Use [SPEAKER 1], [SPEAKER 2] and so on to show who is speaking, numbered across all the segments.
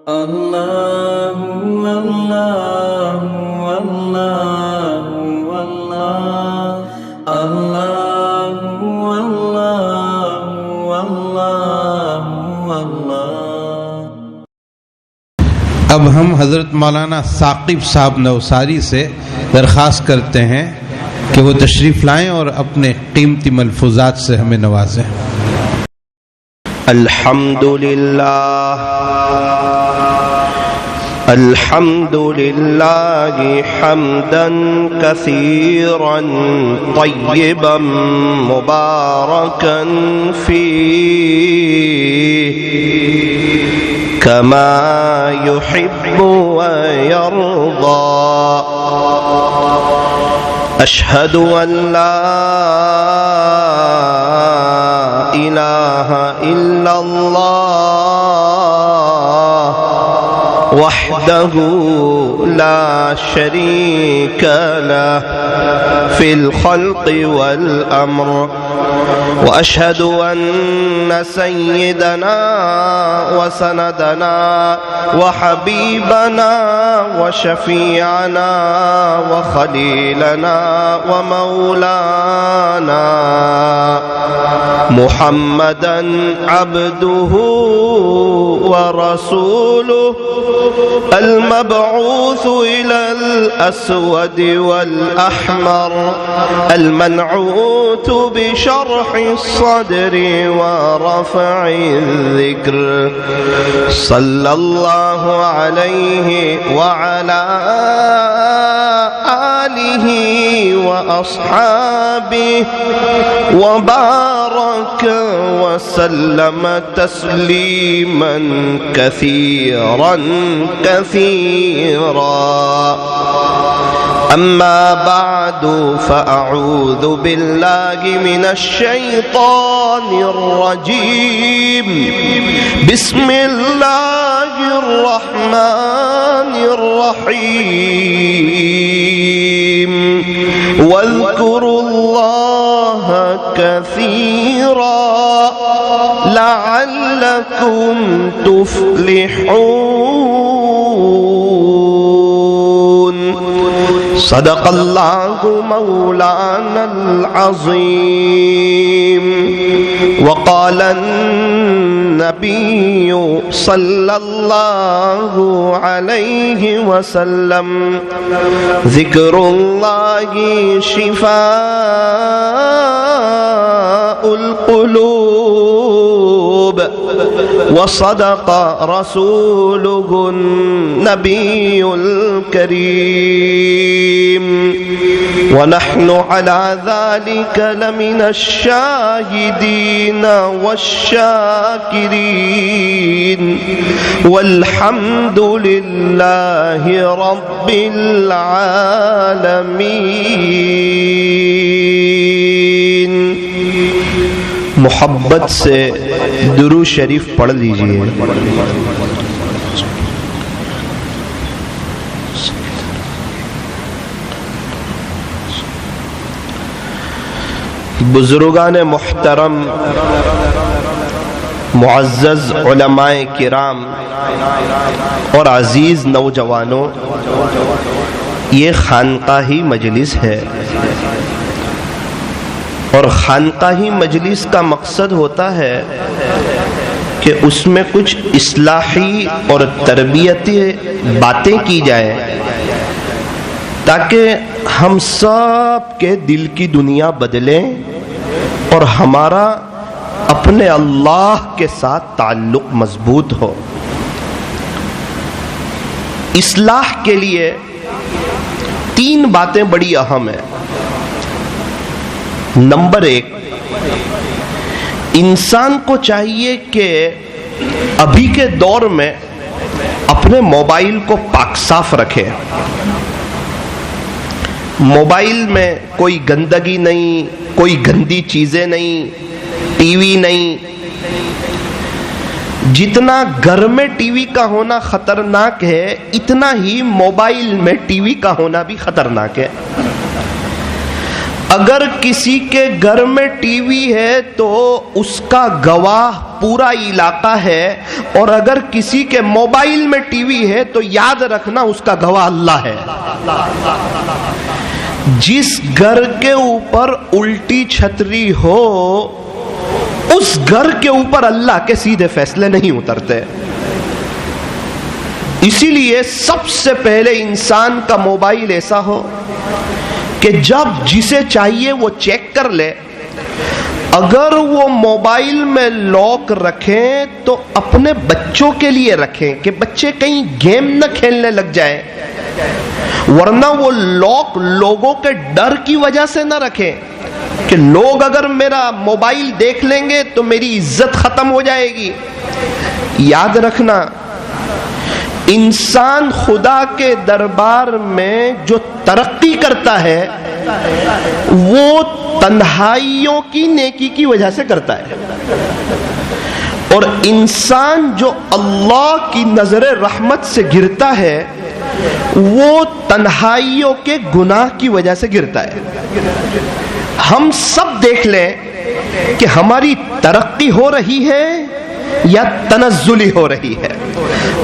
[SPEAKER 1] اللہ اللہ اللہ اللہ اللہ اللہ اللہ۔
[SPEAKER 2] اب ہم حضرت مولانا ثاقب صاحب نوساری سے درخواست کرتے ہیں کہ وہ تشریف لائیں اور اپنے قیمتی ملفوظات سے ہمیں نوازیں۔
[SPEAKER 3] الحمد للہ حمدا کثیرا طیبا مبارکا فیہ کما یحب ویرضی۔ اشہد ان لا الہ الا اللہ وحدہ لا شریک لہ فی الخلق والامر، واشہد ان سیدنا وسندنا وحبیبنا وشفیعنا وخلیلنا ومولانا محمدا عبدہ ورسولہ المبعوث إلى الأسود والأحمر المنعوت بشرح الصدر ورفع الذكر، صلى الله عليه وعلى آله وأصحابه وبارك وسلم تسليما كثيرا كثيرا۔ أما بعد فأعوذ بالله من الشيطان الرجيم، بسم الله الرحمن الرحيم، واذكروا الله كثيرا لعلكم تفلحون۔ صدق اللہ مولانا العظیم۔ وقال النبی صلی اللہ علیہ وسلم، ذکر اللہ شفاء القلوب، وصدق رسوله النبي الكريم، ونحن على ذلك لمن الشاهدين والشاكرين، والحمد لله رب العالمين۔ محبت سے درود شریف پڑھ لیجئے۔ بزرگان محترم، معزز علماء کرام اور عزیز نوجوانوں، یہ خانقاہی مجلس ہے، اور خانقاہی مجلس کا مقصد ہوتا ہے کہ اس میں کچھ اصلاحی اور تربیتی باتیں کی جائیں تاکہ ہم سب کے دل کی دنیا بدلیں اور ہمارا اپنے اللہ کے ساتھ تعلق مضبوط ہو۔ اصلاح کے لیے 3 باتیں بڑی اہم ہیں۔ نمبر 1، انسان کو چاہیے کہ ابھی کے دور میں اپنے موبائل کو پاک صاف رکھے۔ موبائل میں کوئی گندگی نہیں، کوئی گندی چیزیں نہیں، ٹی وی نہیں۔ جتنا گھر میں ٹی وی کا ہونا خطرناک ہے، اتنا ہی موبائل میں ٹی وی کا ہونا بھی خطرناک ہے۔ اگر کسی کے گھر میں ٹی وی ہے تو اس کا گواہ پورا علاقہ ہے، اور اگر کسی کے موبائل میں ٹی وی ہے تو یاد رکھنا اس کا گواہ اللہ ہے۔ جس گھر کے اوپر الٹی چھتری ہو اس گھر کے اوپر اللہ کے سیدھے فیصلے نہیں اترتے۔ اسی لیے سب سے پہلے انسان کا موبائل ایسا ہو کہ جب جسے چاہیے وہ چیک کر لے۔ اگر وہ موبائل میں لاک رکھیں تو اپنے بچوں کے لیے رکھیں کہ بچے کہیں گیم نہ کھیلنے لگ جائیں، ورنہ وہ لاک لوگوں کے ڈر کی وجہ سے نہ رکھیں کہ لوگ اگر میرا موبائل دیکھ لیں گے تو میری عزت ختم ہو جائے گی۔ یاد رکھنا، انسان خدا کے دربار میں جو ترقی کرتا ہے وہ تنہائیوں کی نیکی کی وجہ سے کرتا ہے، اور انسان جو اللہ کی نظر رحمت سے گرتا ہے وہ تنہائیوں کے گناہ کی وجہ سے گرتا ہے۔ ہم سب دیکھ لیں کہ ہماری ترقی ہو رہی ہے یا تنزلی ہو رہی ہے۔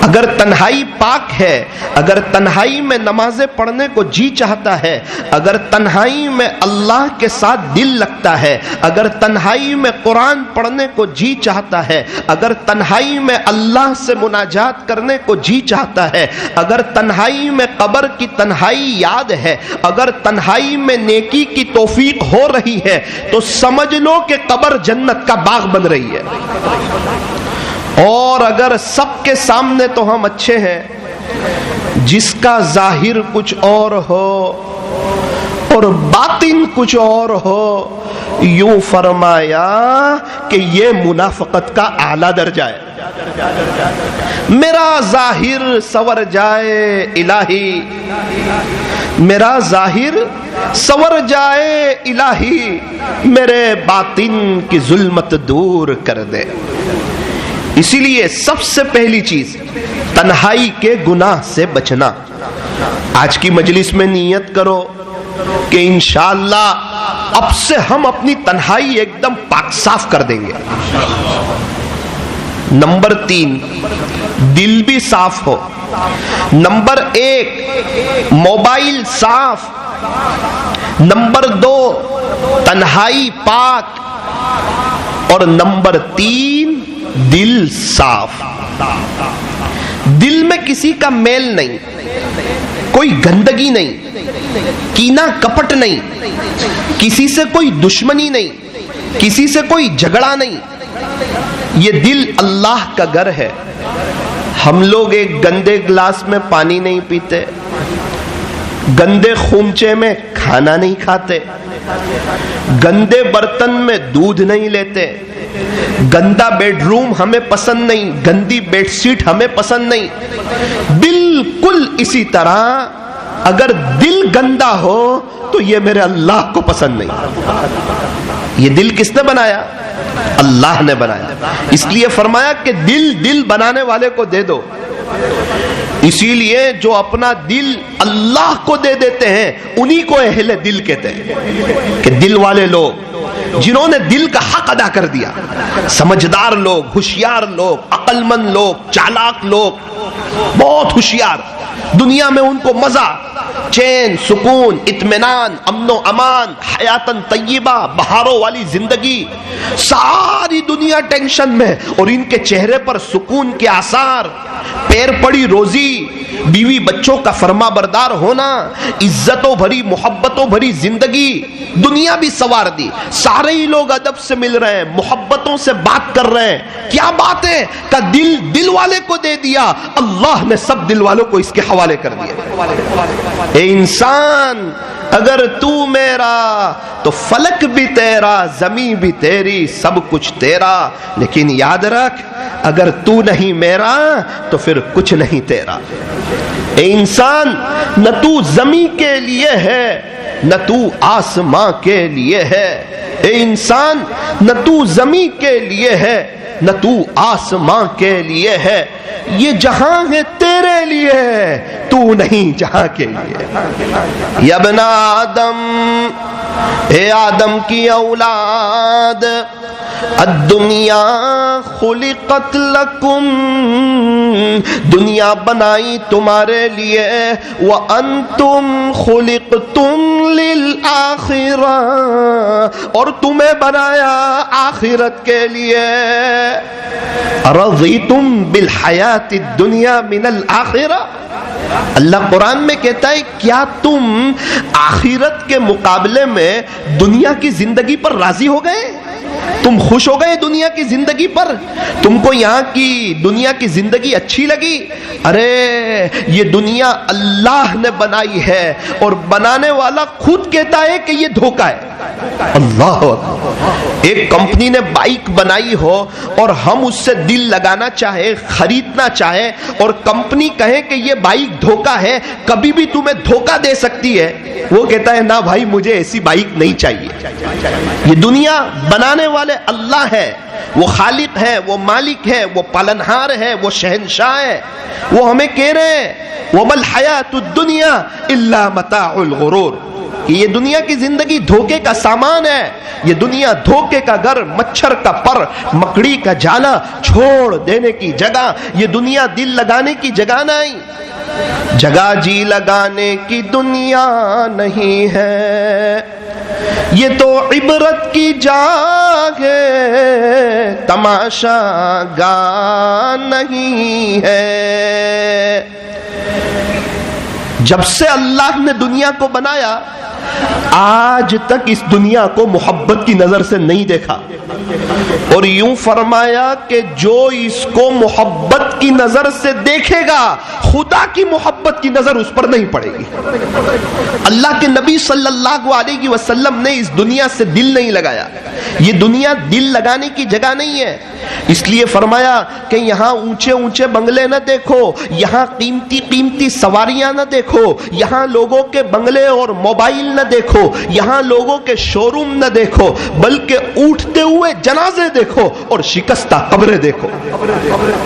[SPEAKER 3] اگر تنہائی پاک ہے، اگر تنہائی میں نمازیں پڑھنے کو جی چاہتا ہے، اگر تنہائی میں اللہ کے ساتھ دل لگتا ہے، اگر تنہائی میں قرآن پڑھنے کو جی چاہتا ہے، اگر تنہائی میں اللہ سے مناجات کرنے کو جی چاہتا ہے، اگر تنہائی میں قبر کی تنہائی یاد ہے، اگر تنہائی میں نیکی کی توفیق ہو رہی ہے تو سمجھ لو کہ قبر جنت کا باغ بن رہی ہے۔ اور اگر سب کے سامنے تو ہم اچھے ہیں، جس کا ظاہر کچھ اور ہو اور باطن کچھ اور ہو، یوں فرمایا کہ یہ منافقت کا اعلیٰ درجہ ہے۔ میرا ظاہر سور جائے الہی، میرا ظاہر سور جائے الہی، میرے باطن کی ظلمت دور کر دے۔ اسی لیے سب سے پہلی چیز تنہائی کے گناہ سے بچنا۔ آج کی مجلس میں نیت کرو کہ انشاءاللہ اب سے ہم اپنی تنہائی ایک دم پاک صاف کر دیں گے۔ نمبر 3، دل بھی صاف ہو۔ نمبر 1، موبائل صاف۔ نمبر 2، تنہائی پاک۔ اور نمبر 3، دل صاف۔ دل میں کسی کا میل نہیں، کوئی گندگی نہیں، کینہ کپٹ نہیں، کسی سے کوئی دشمنی نہیں، کسی سے کوئی جھگڑا نہیں۔ یہ دل اللہ کا گھر ہے۔ ہم لوگ ایک گندے گلاس میں پانی نہیں پیتے، گندے خومچے میں کھانا نہیں کھاتے، گندے برتن میں دودھ نہیں لیتے، گندا بیڈ روم ہمیں پسند نہیں، گندی بیڈ شیٹ ہمیں پسند نہیں۔ بالکل اسی طرح اگر دل گندا ہو تو یہ میرے اللہ کو پسند نہیں۔ یہ دل کس نے بنایا؟ اللہ نے بنایا۔ اس لیے فرمایا کہ دل بنانے والے کو دے دو۔ اسی لیے جو اپنا دل اللہ کو دے دیتے ہیں انہی کو اہل دل کہتے ہیں، کہ دل والے لوگ جنہوں نے دل کا حق ادا کر دیا، سمجھدار لوگ، ہوشیار لوگ، عقل مند لوگ، چالاک لوگ، بہت ہوشیار، دنیا میں ان کو مزہ، چین، سکون، اطمینان، امن و امان، حیاتن طیبہ، بہاروں والی زندگی، ساری دنیا ٹینشن میں، اور ان کے چہرے پر سکون کے آثار، پیر پڑی روزی، بیوی بچوں کا فرما بردار ہونا، عزتوں بھری محبتوں بھری زندگی، دنیا بھی سوار دی، سارے ہی لوگ ادب سے مل رہے ہیں، محبتوں سے بات کر رہے ہیں۔ کیا بات ہے کہ دل والے کو دے دیا، اللہ نے سب دل والوں کو اس کے حوالے کر دیا۔ اے انسان، اگر تو میرا تو فلک بھی تیرا، زمین بھی تیری، سب کچھ تیرا، لیکن یاد رکھ اگر تو نہیں میرا تو پھر کچھ نہیں تیرا۔ اے انسان، نہ تو زمین کے لیے ہے نہ تو آسمان کے لیے ہے۔ اے انسان، نہ تو زمین کے لیے ہے نہ تو آسمان کے لیے ہے۔ یہ جہاں ہے تیرے لیے ہے، تو نہیں جہاں کے لیے۔ یا ابن آدم اے آدم کی اولاد، الدنیا خلقت لکم، دنیا بنائی تمہارے لیے، وانتم خلقتم للآخرہ، اور تمہیں بنایا آخرت کے لیے۔ رضیتم بالحیات الدنیا من الآخرہ، اللہ قرآن میں کہتا ہے کیا تم آخرت کے مقابلے میں دنیا کی زندگی پر راضی ہو گئے؟ تم خوش ہو گئے دنیا کی زندگی پر؟ تم کو یہاں کی دنیا کی زندگی اچھی لگی؟ ارے یہ دنیا اللہ نے بنائی ہے، اور بنانے والا خود کہتا ہے کہ یہ دھوکہ ہے۔ اللہ اکبر۔ ایک کمپنی نے بائک بنائی ہو اور ہم اس سے دل لگانا چاہے، خریدنا چاہے، اور کمپنی کہے کہ یہ بائک دھوکہ ہے، کبھی بھی تمہیں دھوکہ دے سکتی ہے، وہ کہتا ہے نہ بھائی مجھے ایسی بائک نہیں چاہیے۔ یہ دنیا بنانے والے اللہ ہے، وہ خالق ہے، وہ مالک ہے، وہ پالنہار ہے، وہ شہنشاہ ہے۔ وہ ہمیں کہہ رہے ہیں وَمَا الْحَيَاةُ الدُّنْيَا إِلَّا مَتَاعُ الْغُرُورِ، کہ یہ دنیا کی زندگی دھوکے کا سامان ہے، یہ دنیا دھوکے کا گھر، مچھر کا پر، مکڑی کا جالا، چھوڑ دینے کی جگہ۔ یہ دنیا دل لگانے کی جگہ نہیں، جگہ جی لگانے کی دنیا نہیں ہے، یہ تو عبرت کی جگہ ہے، تماشا گاہ نہیں ہے۔ جب سے اللہ نے دنیا کو بنایا آج تک اس دنیا کو محبت کی نظر سے نہیں دیکھا، اور یوں فرمایا کہ جو اس کو محبت کی نظر سے دیکھے گا خدا کی محبت کی نظر اس پر نہیں پڑے گی۔ اللہ کے نبی صلی اللہ علیہ وسلم نے اس دنیا سے دل نہیں لگایا، یہ دنیا دل لگانے کی جگہ نہیں ہے، اس لیے فرمایا کہ یہاں اونچے اونچے بنگلے نہ دیکھو، یہاں قیمتی قیمتی سواریاں نہ دیکھو، یہاں لوگوں کے بنگلے اور موبائل نہ دیکھو، یہاں لوگوں کے شو روم نہ دیکھو، بلکہ اٹھتے ہوئے جنازے دیکھو اور شکستہ قبریں دیکھو۔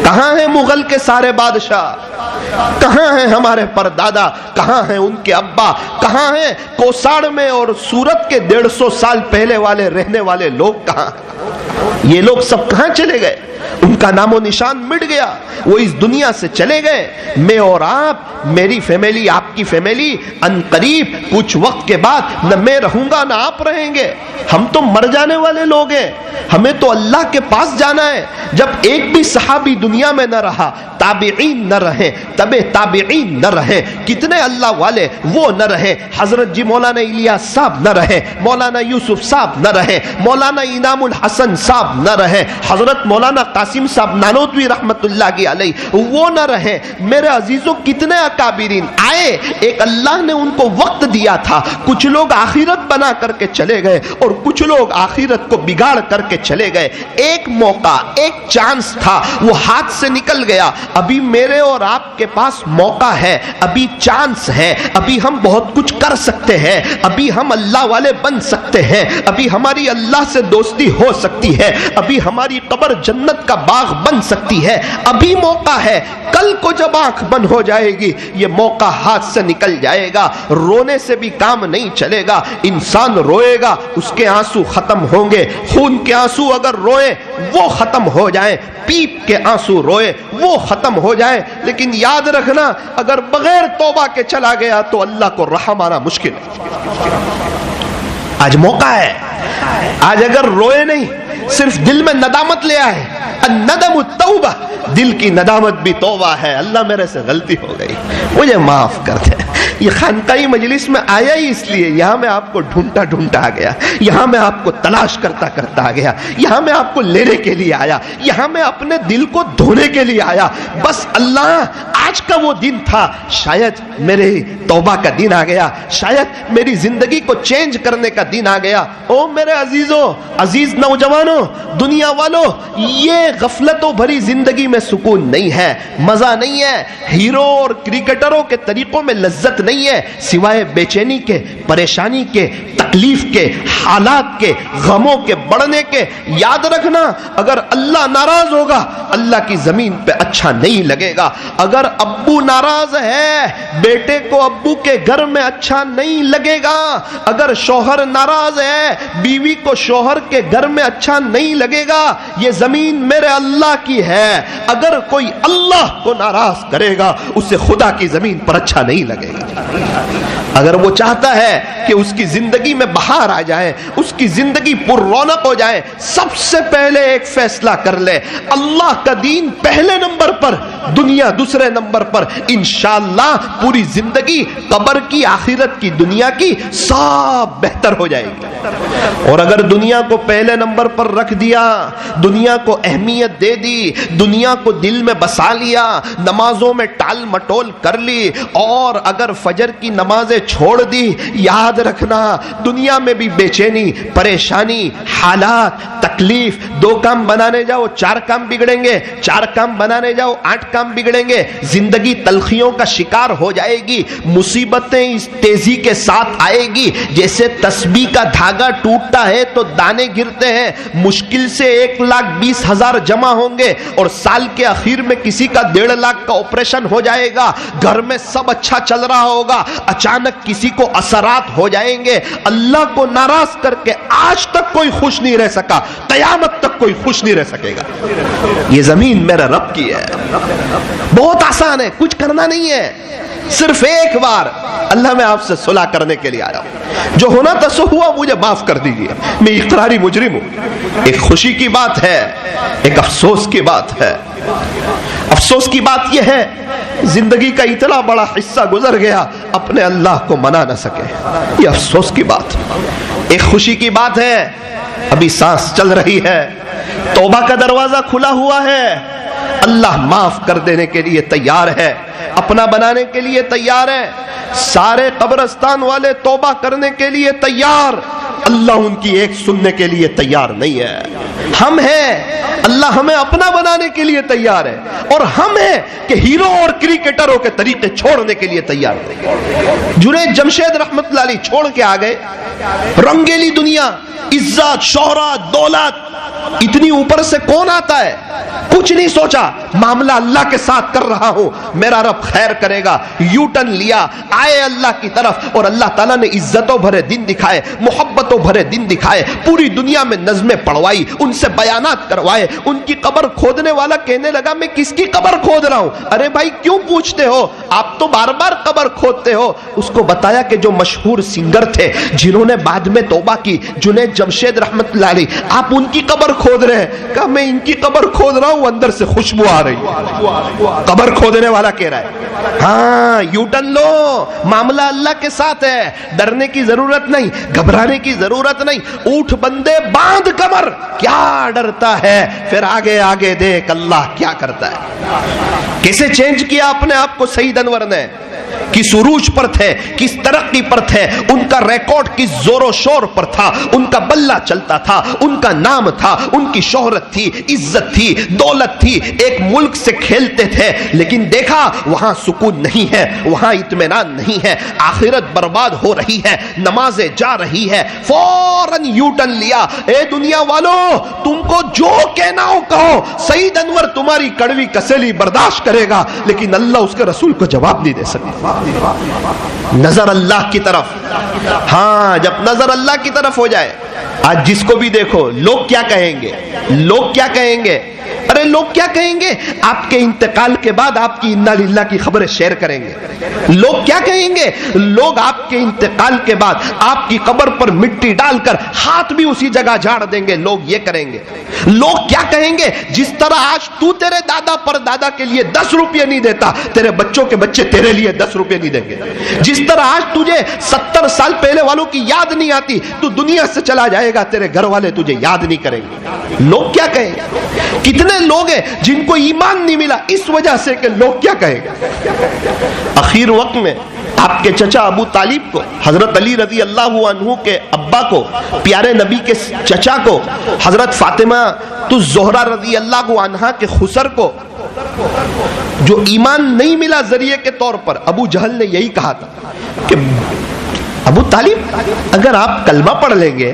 [SPEAKER 3] کہاں ہیں مغل کے سارے بادشاہ؟ کہاں ہیں ہمارے پردادا؟ کہاں ہیں ان کے ابا؟ کہاں ہیں کوساڑ میں اور سورت کے 150 سال پہلے والے رہنے والے لوگ؟ کہاں؟ یہ لوگ سب کہاں چلے گئے؟ ان کا نام و نشان مٹ گیا، وہ اس دنیا سے چلے گئے۔ میں اور آپ، میری فیملی، آپ کی فیملی، ان قریب کچھ وقت کے بعد نہ میں رہوں گا نہ آپ رہیں گے، ہم تو مر جانے والے لوگ ہیں، ہمیں تو اللہ کے پاس جانا ہے۔ جب ایک بھی صحابی دنیا میں نہ رہا، تابعین نہ رہے، تبع تابعین نہ رہے، کتنے اللہ والے وہ نہ رہے، حضرت جی مولانا الیاس صاحب نہ رہے، مولانا یوسف صاحب نہ رہے، مولانا انعام الحسن صاحب نہ رہے، حضرت مولانا قاسم صاحب نانوتوی رحمت اللہ کی علیہ وہ نہ رہے، میرے عزیزوں کتنے اکابرین آئے، ایک اللہ نے ان کو وقت دیا تھا، کچھ لوگ آخرت بنا کر کے چلے گئے اور کچھ لوگ آخرت کو بگاڑ کر کے چلے گئے۔ ایک موقع، ایک چانس تھا، وہ ہاتھ سے نکل گیا۔ ابھی میرے اور آپ کے پاس موقع ہے، ابھی چانس ہے، ابھی ہم بہت کچھ کر سکتے ہیں، ابھی ہم اللہ والے بن سکتے ہیں، ابھی ہماری اللہ سے دوستی ہو سکتی ہے، ابھی ہماری قبر جنت کا باغ بن سکتی ہے، ابھی موقع ہے۔ کل کو جب آنکھ بند ہو جائے گی یہ موقع ہاتھ سے نکل جائے گا، رونے سے بھی کام نہیں چلے گا۔ انسان روئے گا اس کے آنسو ختم ہوں گے، خون کے آنسو اگر روئے وہ ختم ہو جائیں، پیپ کے آنسو روئے وہ ختم ہو جائے، لیکن یاد رکھنا اگر بغیر توبہ کے چلا گیا تو اللہ کو رحم آنا مشکل ہے۔ آج موقع ہے، آج اگر روئے نہیں صرف دل میں ندامت لے آئے، الندم التوبہ، دل کی ندامت بھی توبہ ہے، اللہ میرے سے غلطی ہو گئی مجھے معاف کر دے۔ یہ خانقاہی مجلس میں آیا ہی اس لیے، یہاں میں آپ کو ڈھونڈتا ڈھونڈتا آ گیا، یہاں میں آپ کو تلاش کرتا کرتا آ گیا، یہاں میں آپ کو لینے کے لیے آیا، یہاں میں اپنے دل کو دھونے کے لیے آیا۔ بس اللہ آج کا وہ دن تھا، شاید میرے توبہ کا دن آ گیا، شاید میری زندگی کو چینج کرنے کا دن آ گیا۔ او میرے عزیزوں، عزیز نوجوانوں، دنیا والوں، یہ غفلتوں بھری زندگی میں سکون نہیں ہے، مزہ نہیں ہے، ہیرو اور کرکٹروں کے طریقوں میں لذت نہیں ہے، سوائے بے چینی کے، پریشانی کے، تکلیف کے، حالات کے، غموں کے بڑھنے کے. یاد رکھنا اگر اللہ ناراض ہوگا اللہ کی زمین پہ اچھا نہیں لگے گا. اگر ابو ناراض ہے بیٹے کو ابو کے گھر میں اچھا نہیں لگے گا. اگر شوہر ناراض ہے بیوی کو شوہر کے گھر میں اچھا نہیں لگے گا. یہ زمین میرے اللہ کی ہے. اگر کوئی اللہ کو ناراض کرے گا اسے خدا کی زمین پر اچھا نہیں لگے گا. اگر وہ چاہتا ہے کہ اس کی زندگی میں بہار آ جائے, اس کی زندگی پر رونق ہو جائے, سب سے پہلے ایک فیصلہ کر لے, اللہ کا دین پہلے نمبر پر, دنیا دوسرے نمبر پر. انشاءاللہ پوری زندگی قبر کی, آخرت کی, دنیا کی سب بہتر ہو جائے گی. اور اگر دنیا کو پہلے نمبر پر رکھ دیا, دنیا کو اہمیت دے دی, دنیا کو دل میں بسا لیا, نمازوں میں ٹال مٹول کر لی, اور اگر فجر کی نمازیں چھوڑ دی, یاد رکھنا دنیا میں بھی بے چینی, پریشانی, حالات, تکلیف. 2 کام بنانے جاؤ 4 کام بگڑیں گے, 4 کام بنانے جاؤ 8 کام بگڑیں گے. زندگی تلخیوں کا شکار ہو جائے گی. مصیبتیں اس تیزی کے ساتھ آئے گی جیسے تسبیح کا دھاگا ٹوٹتا ہے تو دانے گرتے ہیں. مشکل سے 1,20,000 جمع ہوں گے اور سال کے آخر میں کسی کا 1.5 لاکھ کا آپریشن ہو جائے گا. گھر میں سب اچھا چل رہا ہوگا, اچانک کسی کو اثرات ہو جائیں گے. اللہ کو ناراض کر کے آج تک کوئی خوش نہیں رہ سکا, قیامت تک کوئی خوش نہیں رہ سکے گا. یہ زمین میرا رب کی ہے. بہت آسان ہے, کچھ کرنا نہیں ہے, صرف ایک بار اللہ میں آپ سے صلح کرنے کے لیے آیا ہوں. جو ہونا تھا سو ہوا, مجھے معاف کر دیجیے, میں اقراری مجرم ہوں. ایک خوشی کی بات ہے, ایک افسوس کی بات ہے. افسوس کی بات یہ ہے زندگی کا اتنا بڑا حصہ گزر گیا اپنے اللہ کو منا نہ سکے. یہ افسوس کی بات. ایک خوشی کی بات ہے, ابھی سانس چل رہی ہے, توبہ کا دروازہ کھلا ہوا ہے, اللہ معاف کر دینے کے لیے تیار ہے, اپنا بنانے کے لیے تیار ہے. سارے قبرستان والے توبہ کرنے کے لیے تیار, اللہ ان کی ایک سننے کے لیے تیار نہیں ہے. ہم ہیں, اللہ ہمیں اپنا بنانے کے لیے تیار ہے, اور ہم ہیں کہ ہیرو اور کرکٹروں کے طریقے چھوڑنے کے لیے تیار نہیں. جنید جمشید رحمت اللہ علیہ چھوڑ کے آ گئے, رنگیلی دنیا, عزت, شہرت, دولت, اتنی اوپر سے کون آتا ہے. کچھ نہیں سوچا, معاملہ اللہ کے ساتھ کر رہا ہوں, میرا رب خیر کرے گا. یو ٹرن لیا, آئے اللہ کی طرف, اور اللہ تعالیٰ نے عزتوں بھرے دن دکھائے, محبتوں بھرے دن دکھائے. پوری دنیا میں نظمیں پڑھوائی, ان سے بیانات کروائے. ان کی قبر کھودنے والا کہنے لگا میں کس کی قبر کھود رہا ہوں. ارے بھائی کیوں پوچھتے ہو, آپ تو بار بار قبر کھودتے ہو. اس کو بتایا کہ جو مشہور سنگر تھے جنہوں نے بعد میں توبہ کی, جنید جمشید رحمت اللہ علیہ, آپ ان کی قبر کھود رہے ہیں. کہا میں ان کی قبر کھود رہا ہوں, اندر سے خوشبو آ رہی. قبر کھودنے والا کہہ رہا ہے ہاں یو ٹرن لو, معاملہ اللہ کے ساتھ ہے, ڈرنے کی ضرورت نہیں, گھبرانے کی ضرورت نہیں. اٹھ بندے باندھ کمر, کیا ڈرتا ہے, پھر آگے آگے دیکھ اللہ کیا کرتا ہے. کیسے چینج کیا اپنے آپ کو سعید انور نے, کس عروج پر تھے, کس ترقی پر تھے, ان کا ریکارڈ کس زور و شور پر تھا, ان کا بلہ چلتا تھا, ان کا نام تھا, ان کی شہرت تھی, عزت تھی, دولت تھی, ایک ملک سے کھیلتے تھے. لیکن دیکھا وہاں سکون نہیں ہے, وہاں اطمینان نہیں ہے, آخرت برباد ہو رہی ہے, نمازیں جا رہی ہے, فوراً یو ٹرن لیا. اے دنیا والوں, تم کو جو کہنا ہو کہو, سعید انور تمہاری کڑوی کسیلی برداشت کرے گا, لیکن اللہ اس کے رسول کو جواب نہیں دے سکتا. نظر اللہ کی طرف, ہاں جب نظر اللہ کی طرف ہو جائے, آج جس کو بھی دیکھو لوگ کیا کہیں گے, لوگ کیا کہیں گے. ارے لوگ کیا کہیں گے, آپ کے انتقال کے بعد آپ کی انا للہ کی خبریں شیئر کریں گے. لوگ کیا کہیں گے, لوگ آپ کے انتقال کے بعد آپ کی قبر پر مٹی ڈال کر ہاتھ بھی اسی جگہ جھاڑ دیں گے. لوگ یہ کریں گے. لوگ کیا کہیں گے, جس طرح آج تو تیرے دادا پر دادا کے لیے 10 روپے نہیں دیتا, تیرے بچوں کے بچے تیرے لیے 10 روپے نہیں دیں گے. جس طرح آج تجھے 70 سال پہلے والوں کی یاد نہیں آتی, تو دنیا سے چلا جائے گا, تیرے گھر والے تجھے یاد نہیں کریں گے. لوگ کیا کہیں گے. کتنے لوگ ہیں جن کو ایمان نہیں ملا اس وجہ سے کہ لوگ کیا کہیں گے. اخیر وقت میں آپ کے چچا ابو طالب کو, حضرت علی رضی اللہ عنہ کے ابا کو, پیارے نبی کے چچا کو, حضرت فاطمہ الزہرا رضی اللہ عنہا کے خسر کو, جو ایمان نہیں ملا ذریعے کے طور پر, ابو جہل نے یہی کہا تھا کہ ابو طالب اگر آپ کلمہ پڑھ لیں گے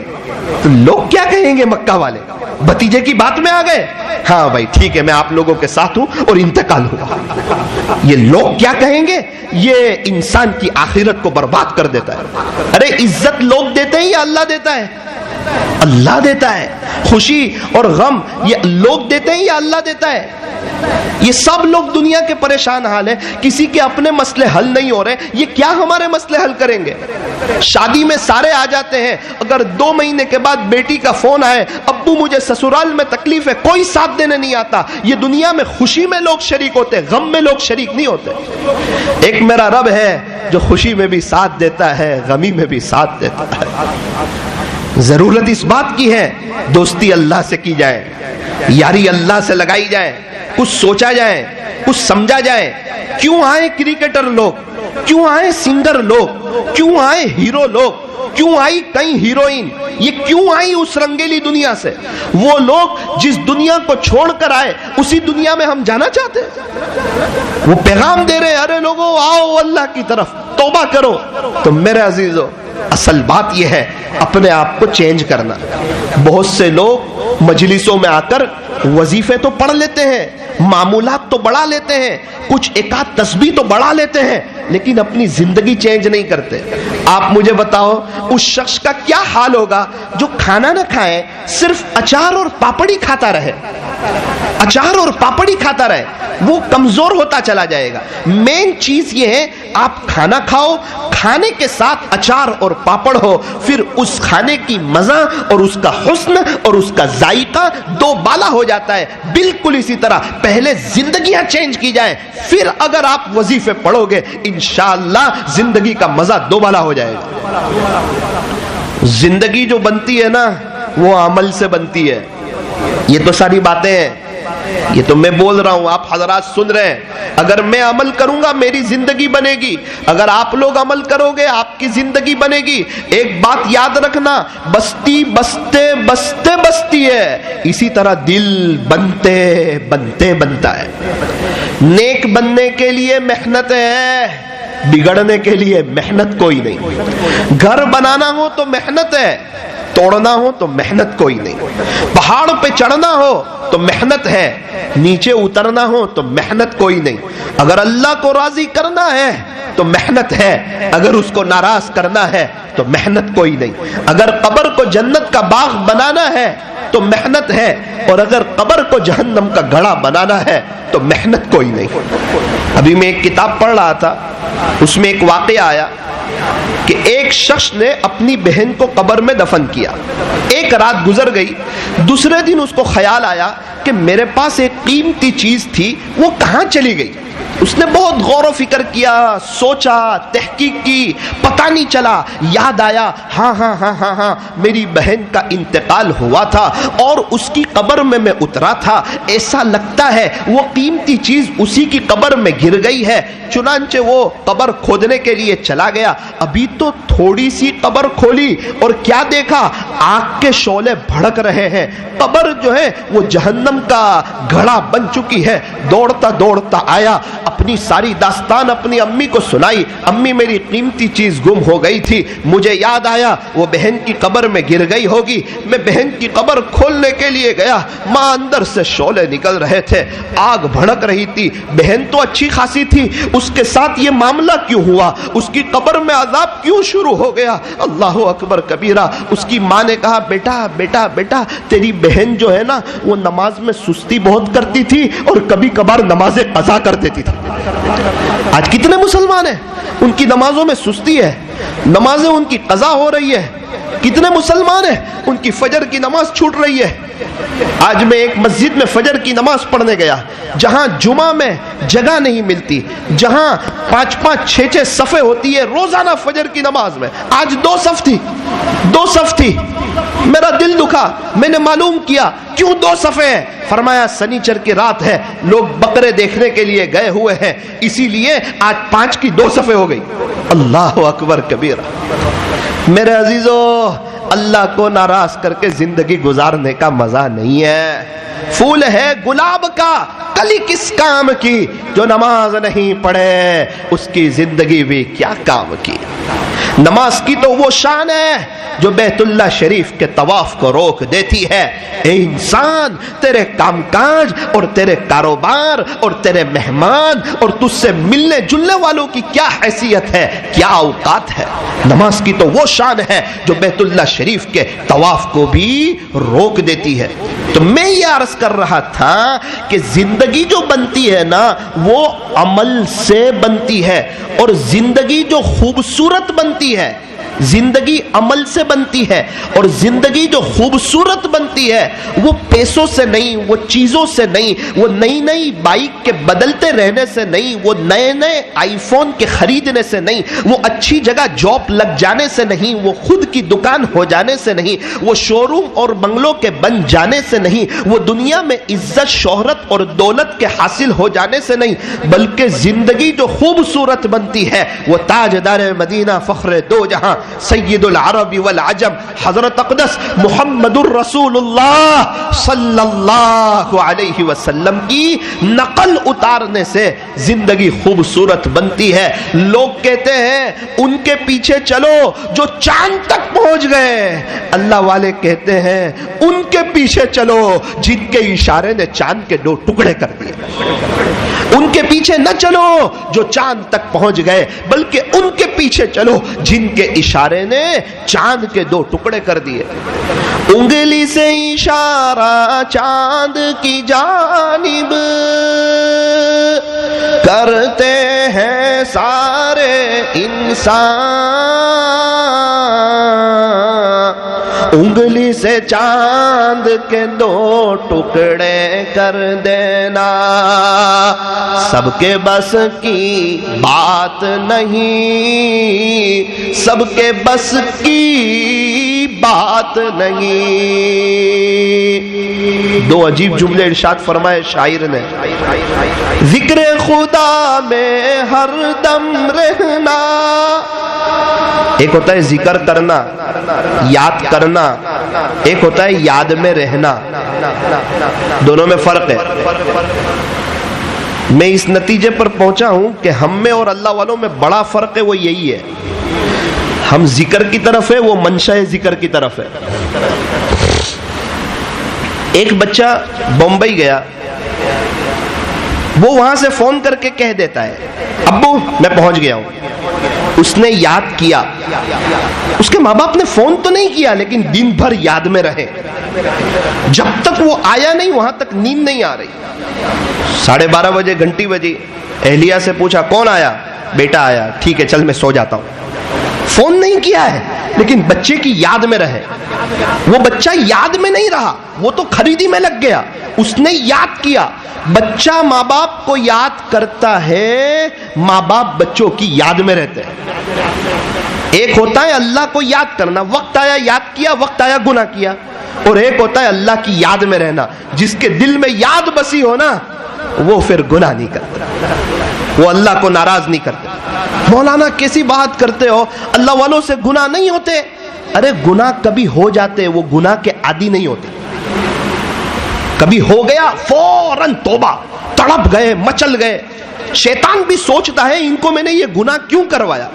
[SPEAKER 3] تو لوگ کیا کہیں گے مکہ والے؟ بھتیجے کی بات میں آ گئے، ہاں بھائی ٹھیک ہے میں آپ لوگوں کے ساتھ ہوں اور انتقال ہوا۔ یہ لوگ کیا کہیں گے؟ یہ انسان کی آخرت کو برباد کر دیتا ہے۔ ارے عزت لوگ دیتے ہیں یا اللہ دیتا ہے؟ اللہ دیتا ہے۔ خوشی اور غم یہ لوگ دیتے ہیں یا اللہ دیتا ہے؟ یہ سب لوگ دنیا کے پریشان حال ہیں، کسی کے اپنے مسئلے حل نہیں ہو رہے، یہ کیا ہمارے مسئلے حل کریں گے؟ شادی میں سارے آ جاتے ہیں، اگر 2 مہینے کے بعد بیٹی کا فون آئے ابو مجھے سسرال میں تکلیف ہے، کوئی ساتھ دینے نہیں آتا۔ یہ دنیا میں خوشی میں لوگ شریک ہوتے، غم میں لوگ شریک نہیں ہوتے۔ ایک میرا رب ہے جو خوشی میں بھی ساتھ دیتا ہے، غمی میں بھی ساتھ دیتا ہے۔ ضرورت اس بات کی ہے دوستی اللہ سے کی جائے، یاری اللہ سے لگائی جائے، کچھ سوچا جائے، کچھ سمجھا جائے۔ کیوں آئے کرکٹر لوگ، کیوں آئے سنگر لوگ، کیوں آئے ہیرو لوگ، کیوں آئی کئی ہیروئن، یہ کیوں آئی اس رنگیلی دنیا سے؟ وہ لوگ جس دنیا کو چھوڑ کر آئے اسی دنیا میں ہم جانا چاہتے ہیں۔ وہ پیغام دے رہے ہیں ارے لوگوں آؤ اللہ کی طرف توبہ کرو۔ تو میرے عزیزو اصل بات یہ ہے اپنے آپ کو چینج کرنا۔ بہت سے لوگ مجلسوں میں آ کر وظیفے تو پڑھ لیتے ہیں، معمولات تو بڑھا لیتے ہیں، کچھ ایک آدھ تسبیح تو بڑھا لیتے ہیں، لیکن اپنی زندگی چینج نہیں کرتے۔ آپ مجھے بتاؤ اس شخص کا کیا حال ہوگا جو کھانا نہ کھائے، صرف اچار اور پاپڑی کھاتا رہے، اچار اور پاپڑی کھاتا رہے، وہ کمزور ہوتا چلا جائے گا۔ مین چیز یہ ہے آپ کھانا کھاؤ، کھانے کے ساتھ اچار اور پاپڑ ہو، پھر اس کھانے کی مزہ اور اس کا حسن اور اس کا ذائقہ دو بالا ہو جاتا ہے۔ بالکل اسی طرح پہلے زندگیاں چینج کی جائیں، پھر اگر آپ وظیفے پڑھو گے انشاءاللہ زندگی کا مزہ دو بالا ہو جائے گا۔ زندگی جو بنتی ہے نا وہ عمل سے بنتی ہے۔ یہ تو ساری باتیں ہیں، یہ تو میں بول رہا ہوں، آپ حضرات سن رہے ہیں۔ اگر میں عمل کروں گا میری زندگی بنے گی، اگر آپ لوگ عمل کرو گے آپ کی زندگی بنے گی۔ ایک بات یاد رکھنا، بستی بستے بستے بستی ہے، اسی طرح دل بنتے بنتے بنتا ہے۔ نیک بننے کے لیے محنت ہے، بگڑنے کے لیے محنت کوئی نہیں۔ گھر بنانا ہو تو محنت ہے، توڑنا ہو تو محنت کوئی نہیں۔ پہاڑ پہ چڑھنا ہو تو محنت ہے، نیچے اترنا ہو تو محنت کوئی نہیں۔ اگر اللہ کو راضی کرنا ہے تو محنت ہے، اگر اس کو ناراض کرنا ہے تو محنت کوئی نہیں۔ اگر قبر کو جنت کا باغ بنانا ہے تو محنت ہے، اور اگر قبر کو جہنم کا گڑھا بنانا ہے تو محنت کوئی نہیں۔ ابھی میں ایک کتاب پڑھ رہا تھا، اس میں ایک واقعہ آیا کہ ایک شخص نے اپنی بہن کو قبر میں دفن کیا۔ ایک رات گزر گئی، دوسرے دن اس کو خیال آیا کہ میرے پاس ایک قیمتی چیز تھی، وہ کہاں چلی گئی؟ اس نے بہت غور و فکر کیا، سوچا، تحقیق کی، پتہ نہیں چلا۔ یاد آیا ہاں میری بہن کا انتقال ہوا تھا اور اس کی قبر میں میں اترا تھا، ایسا لگتا ہے وہ قیمتی چیز اسی کی قبر میں گر گئی ہے۔ چنانچہ وہ قبر کھودنے کے لیے چلا گیا۔ ابھی تو تھوڑی سی قبر کھولی اور کیا دیکھا؟ آگ کے شعلے بھڑک رہے ہیں، قبر جو ہے وہ جہنم کا گھڑا بن چکی ہے۔ دوڑتا دوڑتا آیا، اپنی ساری داستان اپنی امی کو سنائی۔ امی میری قیمتی چیز گم ہو گئی تھی، مجھے یاد آیا وہ بہن کی قبر میں گر گئی ہوگی۔ میں بہن کی قبر کھولنے کے لیے گیا، ماں اندر سے شعلے نکل رہے تھے، آگ بھڑک رہی تھی۔ بہن تو اچھی خاصی تھی، اس کے ساتھ یہ معاملہ کیوں ہوا؟ اس کی قبر میں عذاب کیوں شروع ہو گیا؟ اللہ اکبر کبیرہ۔ اس کی ماں نے کہا بیٹا بیٹا بیٹا تیری بہن جو ہے نا وہ نماز میں سستی بہت کرتی تھی اور کبھی کبھار نماز قضا کر دیتی تھی۔ آج کتنے مسلمان ہیں ان کی نمازوں میں سستی ہے، نمازیں ان کی قضا ہو رہی ہے۔ کتنے مسلمان ہیں ان کی فجر کی نماز چھوٹ رہی ہے۔ آج میں ایک مسجد میں فجر کی نماز پڑھنے گیا، جہاں جمعہ میں جگہ نہیں ملتی، جہاں 5-5 6-6 صفیں ہوتی ہے روزانہ فجر کی نماز میں، آج 2 صف تھی۔ میرا دل دکھا، میں نے معلوم کیا کیوں 2 صفیں ہیں۔ فرمایا سنیچر کی رات ہے، لوگ بکرے دیکھنے کے لیے گئے ہوئے ہیں، اسی لیے آج 5 کی 2 صفیں ہو گئی۔ اللہ اکبر کبیرہ۔ میرے عزیزو، اللہ کو ناراض کر کے زندگی گزارنے کا مزہ نہیں ہے۔ پھول ہے گلاب کا کلی کس کام کی، جو نماز نہیں پڑھے اس کی زندگی بھی کیا کام کی۔ نماز کی تو وہ شان ہے جو بیت اللہ شریف کے طواف کو روک دیتی ہے۔ اے انسان، تیرے کام کاج اور تیرے کاروبار اور تیرے مہمان اور تجھ سے ملنے جلنے والوں کی کیا حیثیت ہے، کیا اوقات ہے؟ نماز کی تو وہ شان ہے جو بیت اللہ شریف کے طواف کو بھی روک دیتی ہے۔ تو میں یہ عرض کر رہا تھا کہ زندگی جو بنتی ہے نا وہ عمل سے بنتی ہے، اور زندگی جو خوبصورت بنتی ہے، زندگی عمل سے بنتی ہے، اور زندگی جو خوبصورت بنتی ہے وہ پیسوں سے نہیں، وہ چیزوں سے نہیں، وہ نئی نئی بائک کے بدلتے رہنے سے نہیں، وہ نئے نئے آئی فون کے خریدنے سے نہیں، وہ اچھی جگہ جاب لگ جانے سے نہیں، وہ خود کی دکان ہو جانے سے نہیں، وہ شو روم اور بنگلوں کے بن جانے سے نہیں، وہ دنیا میں عزت شہرت اور دولت کے حاصل ہو جانے سے نہیں، بلکہ زندگی جو خوبصورت بنتی ہے وہ تاجدار مدینہ فخر دو جہاں سید العرب والعجم حضرت اقدس محمد الرسول اللہ صلی اللہ علیہ وسلم کی نقل اتارنے سے زندگی خوبصورت بنتی ہے۔ لوگ کہتے ہیں ان کے پیچھے چلو جو چاند تک پہنچ گئے، اللہ والے کہتے ہیں ان کے پیچھے چلو جن کے اشارے نے چاند کے دو ٹکڑے کر دیے۔ ان کے پیچھے نہ چلو جو چاند تک پہنچ گئے، بلکہ ان کے پیچھے چلو جن کے اشارے نے چاند کے دو ٹکڑے کر دیے۔ انگلی سے اشارہ چاند کی جانب کرتے ہیں سارے انسان، انگلی سے چاند کے دو ٹکڑے کر دینا سب کے بس کی بات نہیں، سب کے بس کی بات نہیں۔ دو عجیب جملے ارشاد فرمائے شاعر نے، ذکر خدا میں ہر دم رہنا، ایک ہوتا ہے ذکر کرنا، یاد کرنا، ایک ہوتا ہے یاد میں رہنا، دونوں میں فرق ہے۔ میں اس نتیجے پر پہنچا ہوں کہ ہم میں اور اللہ والوں میں بڑا فرق ہے، وہ یہی ہے، ہم ذکر کی طرف ہے، وہ منشا ذکر کی طرف ہے۔ ایک بچہ بمبئی گیا، وہ وہاں سے فون کر کے کہہ دیتا ہے ابو میں پہنچ گیا ہوں۔ اس نے یاد کیا، اس کے ماں باپ نے فون تو نہیں کیا لیکن دن بھر یاد میں رہے، جب تک وہ آیا نہیں وہاں تک نیند نہیں آ رہی۔ 12:30 بجے گھنٹی بجی، اہلیہ سے پوچھا کون آیا؟ بیٹا آیا، ٹھیک ہے چل میں سو جاتا ہوں۔ فون نہیں کیا ہے لیکن بچے کی یاد میں رہے۔ وہ بچہ یاد میں نہیں رہا، وہ تو خریدی میں لگ گیا، اس نے یاد کیا۔ بچہ ماں باپ کو یاد کرتا ہے، ماں باپ بچوں کی یاد میں رہتے ہیں۔ ایک ہوتا ہے اللہ کو یاد کرنا، وقت آیا یاد کیا، وقت آیا گناہ کیا، اور ایک ہوتا ہے اللہ کی یاد میں رہنا، جس کے دل میں یاد بسی ہو نا وہ پھر گناہ نہیں کرتا، وہ اللہ کو ناراض نہیں کرتا۔ مولانا کیسی بات کرتے ہو، اللہ والوں سے گناہ نہیں ہوتے؟ ارے گناہ کبھی ہو جاتے، وہ گناہ کے عادی نہیں ہوتے۔ کبھی ہو گیا فوراً توبہ، تڑپ گئے، مچل گئے۔ شیطان بھی سوچتا ہے ان کو میں نے یہ گناہ کیوں کروایا۔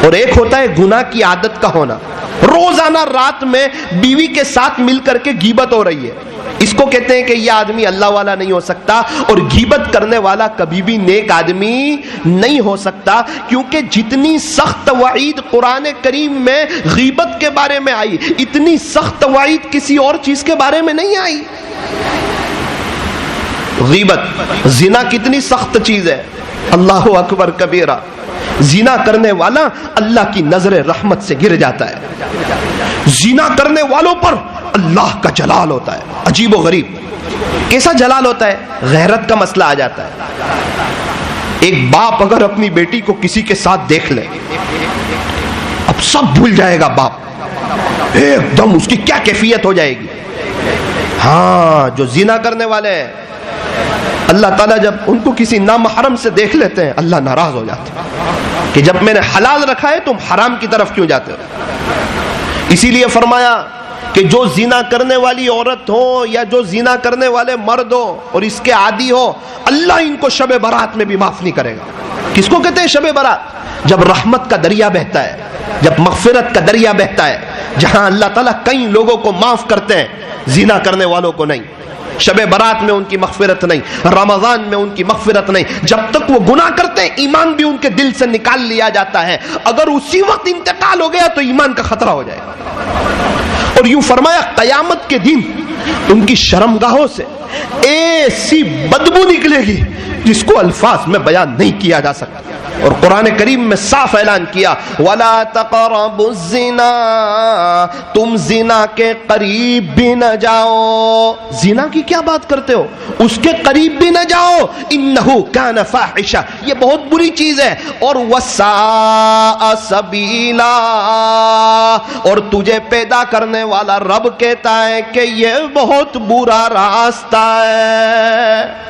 [SPEAKER 3] اور ایک ہوتا ہے گناہ کی عادت کا ہونا، روزانہ رات میں بیوی کے ساتھ مل کر کے غیبت ہو رہی ہے، اس کو کہتے ہیں کہ یہ آدمی اللہ والا نہیں ہو سکتا، اور غیبت کرنے والا کبھی بھی نیک آدمی نہیں ہو سکتا، کیونکہ جتنی سخت وعید قرآن کریم میں غیبت کے بارے میں آئی، اتنی سخت وعید کسی اور چیز کے بارے میں نہیں آئی۔ غیبت، زنا کتنی سخت چیز ہے، اللہ اکبر کبیرہ۔ زنا کرنے والا اللہ کی نظر رحمت سے گر جاتا ہے، زنا کرنے والوں پر اللہ کا جلال ہوتا ہے، عجیب و غریب۔ کیسا جلال ہوتا ہے؟ غیرت کا مسئلہ آ جاتا ہے۔ ایک باپ اگر اپنی بیٹی کو کسی کے ساتھ دیکھ لے، اب سب بھول جائے گا باپ، ایک دم اس کی کیا کیفیت ہو جائے گی۔ ہاں جو زنا کرنے والے ہیں، اللہ تعالیٰ جب ان کو کسی نامحرم سے دیکھ لیتے ہیں اللہ ناراض ہو جاتا ہے کہ جب میں نے حلال رکھا ہے تم حرام کی طرف کیوں جاتے ہو۔ اسی لیے فرمایا کہ جو زنا کرنے والی عورت ہو یا جو زنا کرنے والے مرد ہو اور اس کے عادی ہو، اللہ ان کو شب برات میں بھی معاف نہیں کرے گا۔ کس کو کہتے ہیں شب برات؟ جب رحمت کا دریا بہتا ہے، جب مغفرت کا دریا بہتا ہے، جہاں اللہ تعالیٰ کئی لوگوں کو معاف کرتے ہیں، زنا کرنے والوں کو نہیں، شب برات میں ان کی مغفرت نہیں، رمضان میں ان کی مغفرت نہیں، جب تک وہ گناہ کرتے ہیں ایمان بھی ان کے دل سے نکال لیا جاتا ہے، اگر اسی وقت انتقال ہو گیا تو ایمان کا خطرہ ہو جائے گا۔ اور یوں فرمایا قیامت کے دن ان کی شرمگاہوں سے ایسی بدبو نکلے گی جس کو الفاظ میں بیان نہیں کیا جا سکتا۔ اور قرآن کریم میں صاف اعلان کیا وَلَا تَقْرَبُوا الزِّنَا، تم زنا کے قریب بھی نہ جاؤ۔ زنا کی کیا بات کرتے ہو؟ اس کے قریب بھی نہ جاؤ، إِنَّهُ كَانَ فَاحِشَةً، یہ بہت بری چیز ہے، اور وَسَاءَ سَبِيلًا، اور تجھے پیدا کرنے والا رب کہتا ہے کہ یہ بہت برا راستہ ہے۔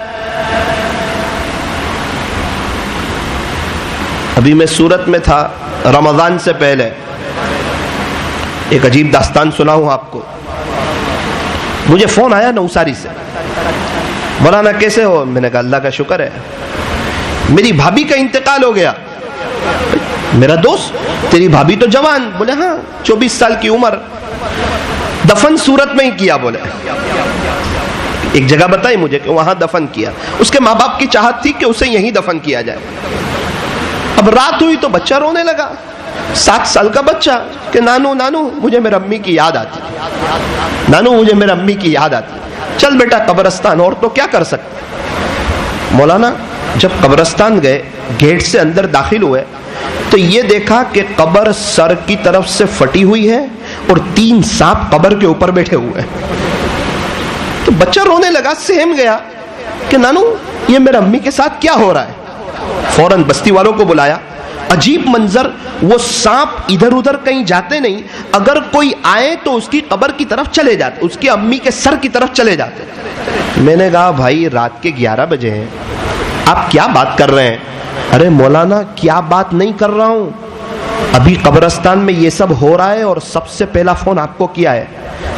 [SPEAKER 3] ابھی میں سورت میں تھا رمضان سے پہلے، ایک عجیب داستان سناؤں آپ کو۔ مجھے فون آیا نوساری سے، مولانا کیسے ہو؟ میں نے کہا اللہ کا شکر ہے، میری بھابھی کا انتقال ہو گیا۔ میرا دوست تیری بھابھی تو جوان؟ بولے ہاں 24 سال کی عمر، دفن سورت میں ہی کیا۔ بولے ایک جگہ بتائی مجھے کہ وہاں دفن کیا، اس کے ماں باپ کی چاہت تھی کہ اسے یہیں دفن کیا جائے۔ اب رات ہوئی تو بچہ رونے لگا، 7 سال کا بچہ، کہ نانو نانو مجھے میرے امی کی یاد آتی، نانو مجھے میرے امی کی یاد آتی۔ چل بیٹا قبرستان، اور تو کیا کر سکتے۔ مولانا جب قبرستان گئے، گیٹ سے اندر داخل ہوئے تو یہ دیکھا کہ قبر سر کی طرف سے پھٹی ہوئی ہے اور 3 سانپ قبر کے اوپر بیٹھے ہوئے ہیں۔ تو بچہ رونے لگا، سہم گیا کہ نانو یہ میرے امی کے ساتھ کیا ہو رہا ہے۔ فوراً بستی والوں کو بلایا۔ عجیب منظر، وہ سانپ ادھر ادھر کہیں جاتے نہیں، اگر کوئی آئے تو اس کی قبر کی طرف چلے جاتے، اس کی امی کے سر کی طرف چلے جاتے۔ میں نے کہا بھائی رات کے 11 بجے ہیں، آپ کیا بات کر رہے ہیں؟ ارے مولانا کیا بات نہیں کر رہا ہوں، ابھی قبرستان میں یہ سب ہو رہا ہے اور سب سے پہلا فون آپ کو کیا ہے،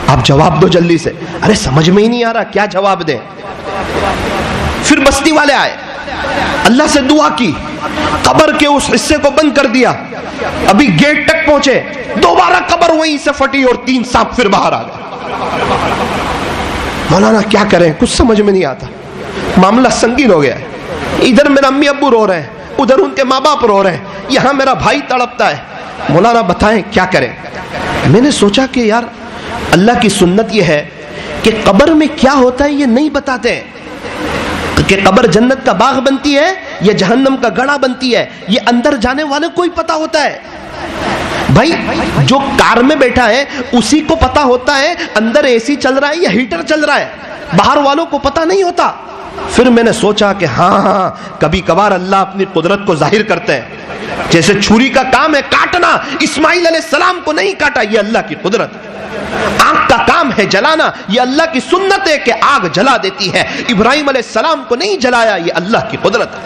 [SPEAKER 3] آپ جواب دو جلدی سے۔ ارے سمجھ میں ہی نہیں آ رہا کیا جواب دیں۔ پھر بستی والے آئے، اللہ سے دعا کی، قبر کے اس حصے کو بند کر دیا، ابھی گیٹ تک پہنچے، دوبارہ قبر وہیں سے پھٹی اور 3 سانپ پھر باہر آ گئے۔ مولانا کیا کریں، کچھ سمجھ میں نہیں آتا، معاملہ سنگین ہو گیا ہے، ادھر میرا امی ابو رو رہے ہیں، ادھر ان کے ماں باپ رو رہے ہیں، یہاں میرا بھائی تڑپتا ہے، مولانا بتائیں کیا کریں۔ میں نے سوچا کہ یار اللہ کی سنت یہ ہے کہ قبر میں کیا ہوتا ہے یہ نہیں بتاتے ہیں، کہ قبر جنت کا باغ بنتی ہے یا جہنم کا گڑھا بنتی ہے، یہ اندر جانے والے کو ہی پتا ہوتا ہے۔ بھائی جو کار میں بیٹھا ہے اسی کو پتا ہوتا ہے اندر اے سی چل رہا ہے یا ہیٹر چل رہا ہے، باہر والوں کو پتا نہیں ہوتا۔ پھر میں نے سوچا کہ ہاں کبھی کبھار اللہ اپنی قدرت کو ظاہر کرتے ہیں، جیسے چھری کا کام ہے کاٹنا، اسماعیل علیہ السلام کو نہیں کاٹا، یہ اللہ کی قدرت ہے۔ آگ کا کام ہے جلانا، یہ اللہ کی سنت ہے کہ آگ جلا دیتی ہے۔ ابراہیم علیہ السلام کو نہیں جلایا، یہ اللہ کی قدرت ہے۔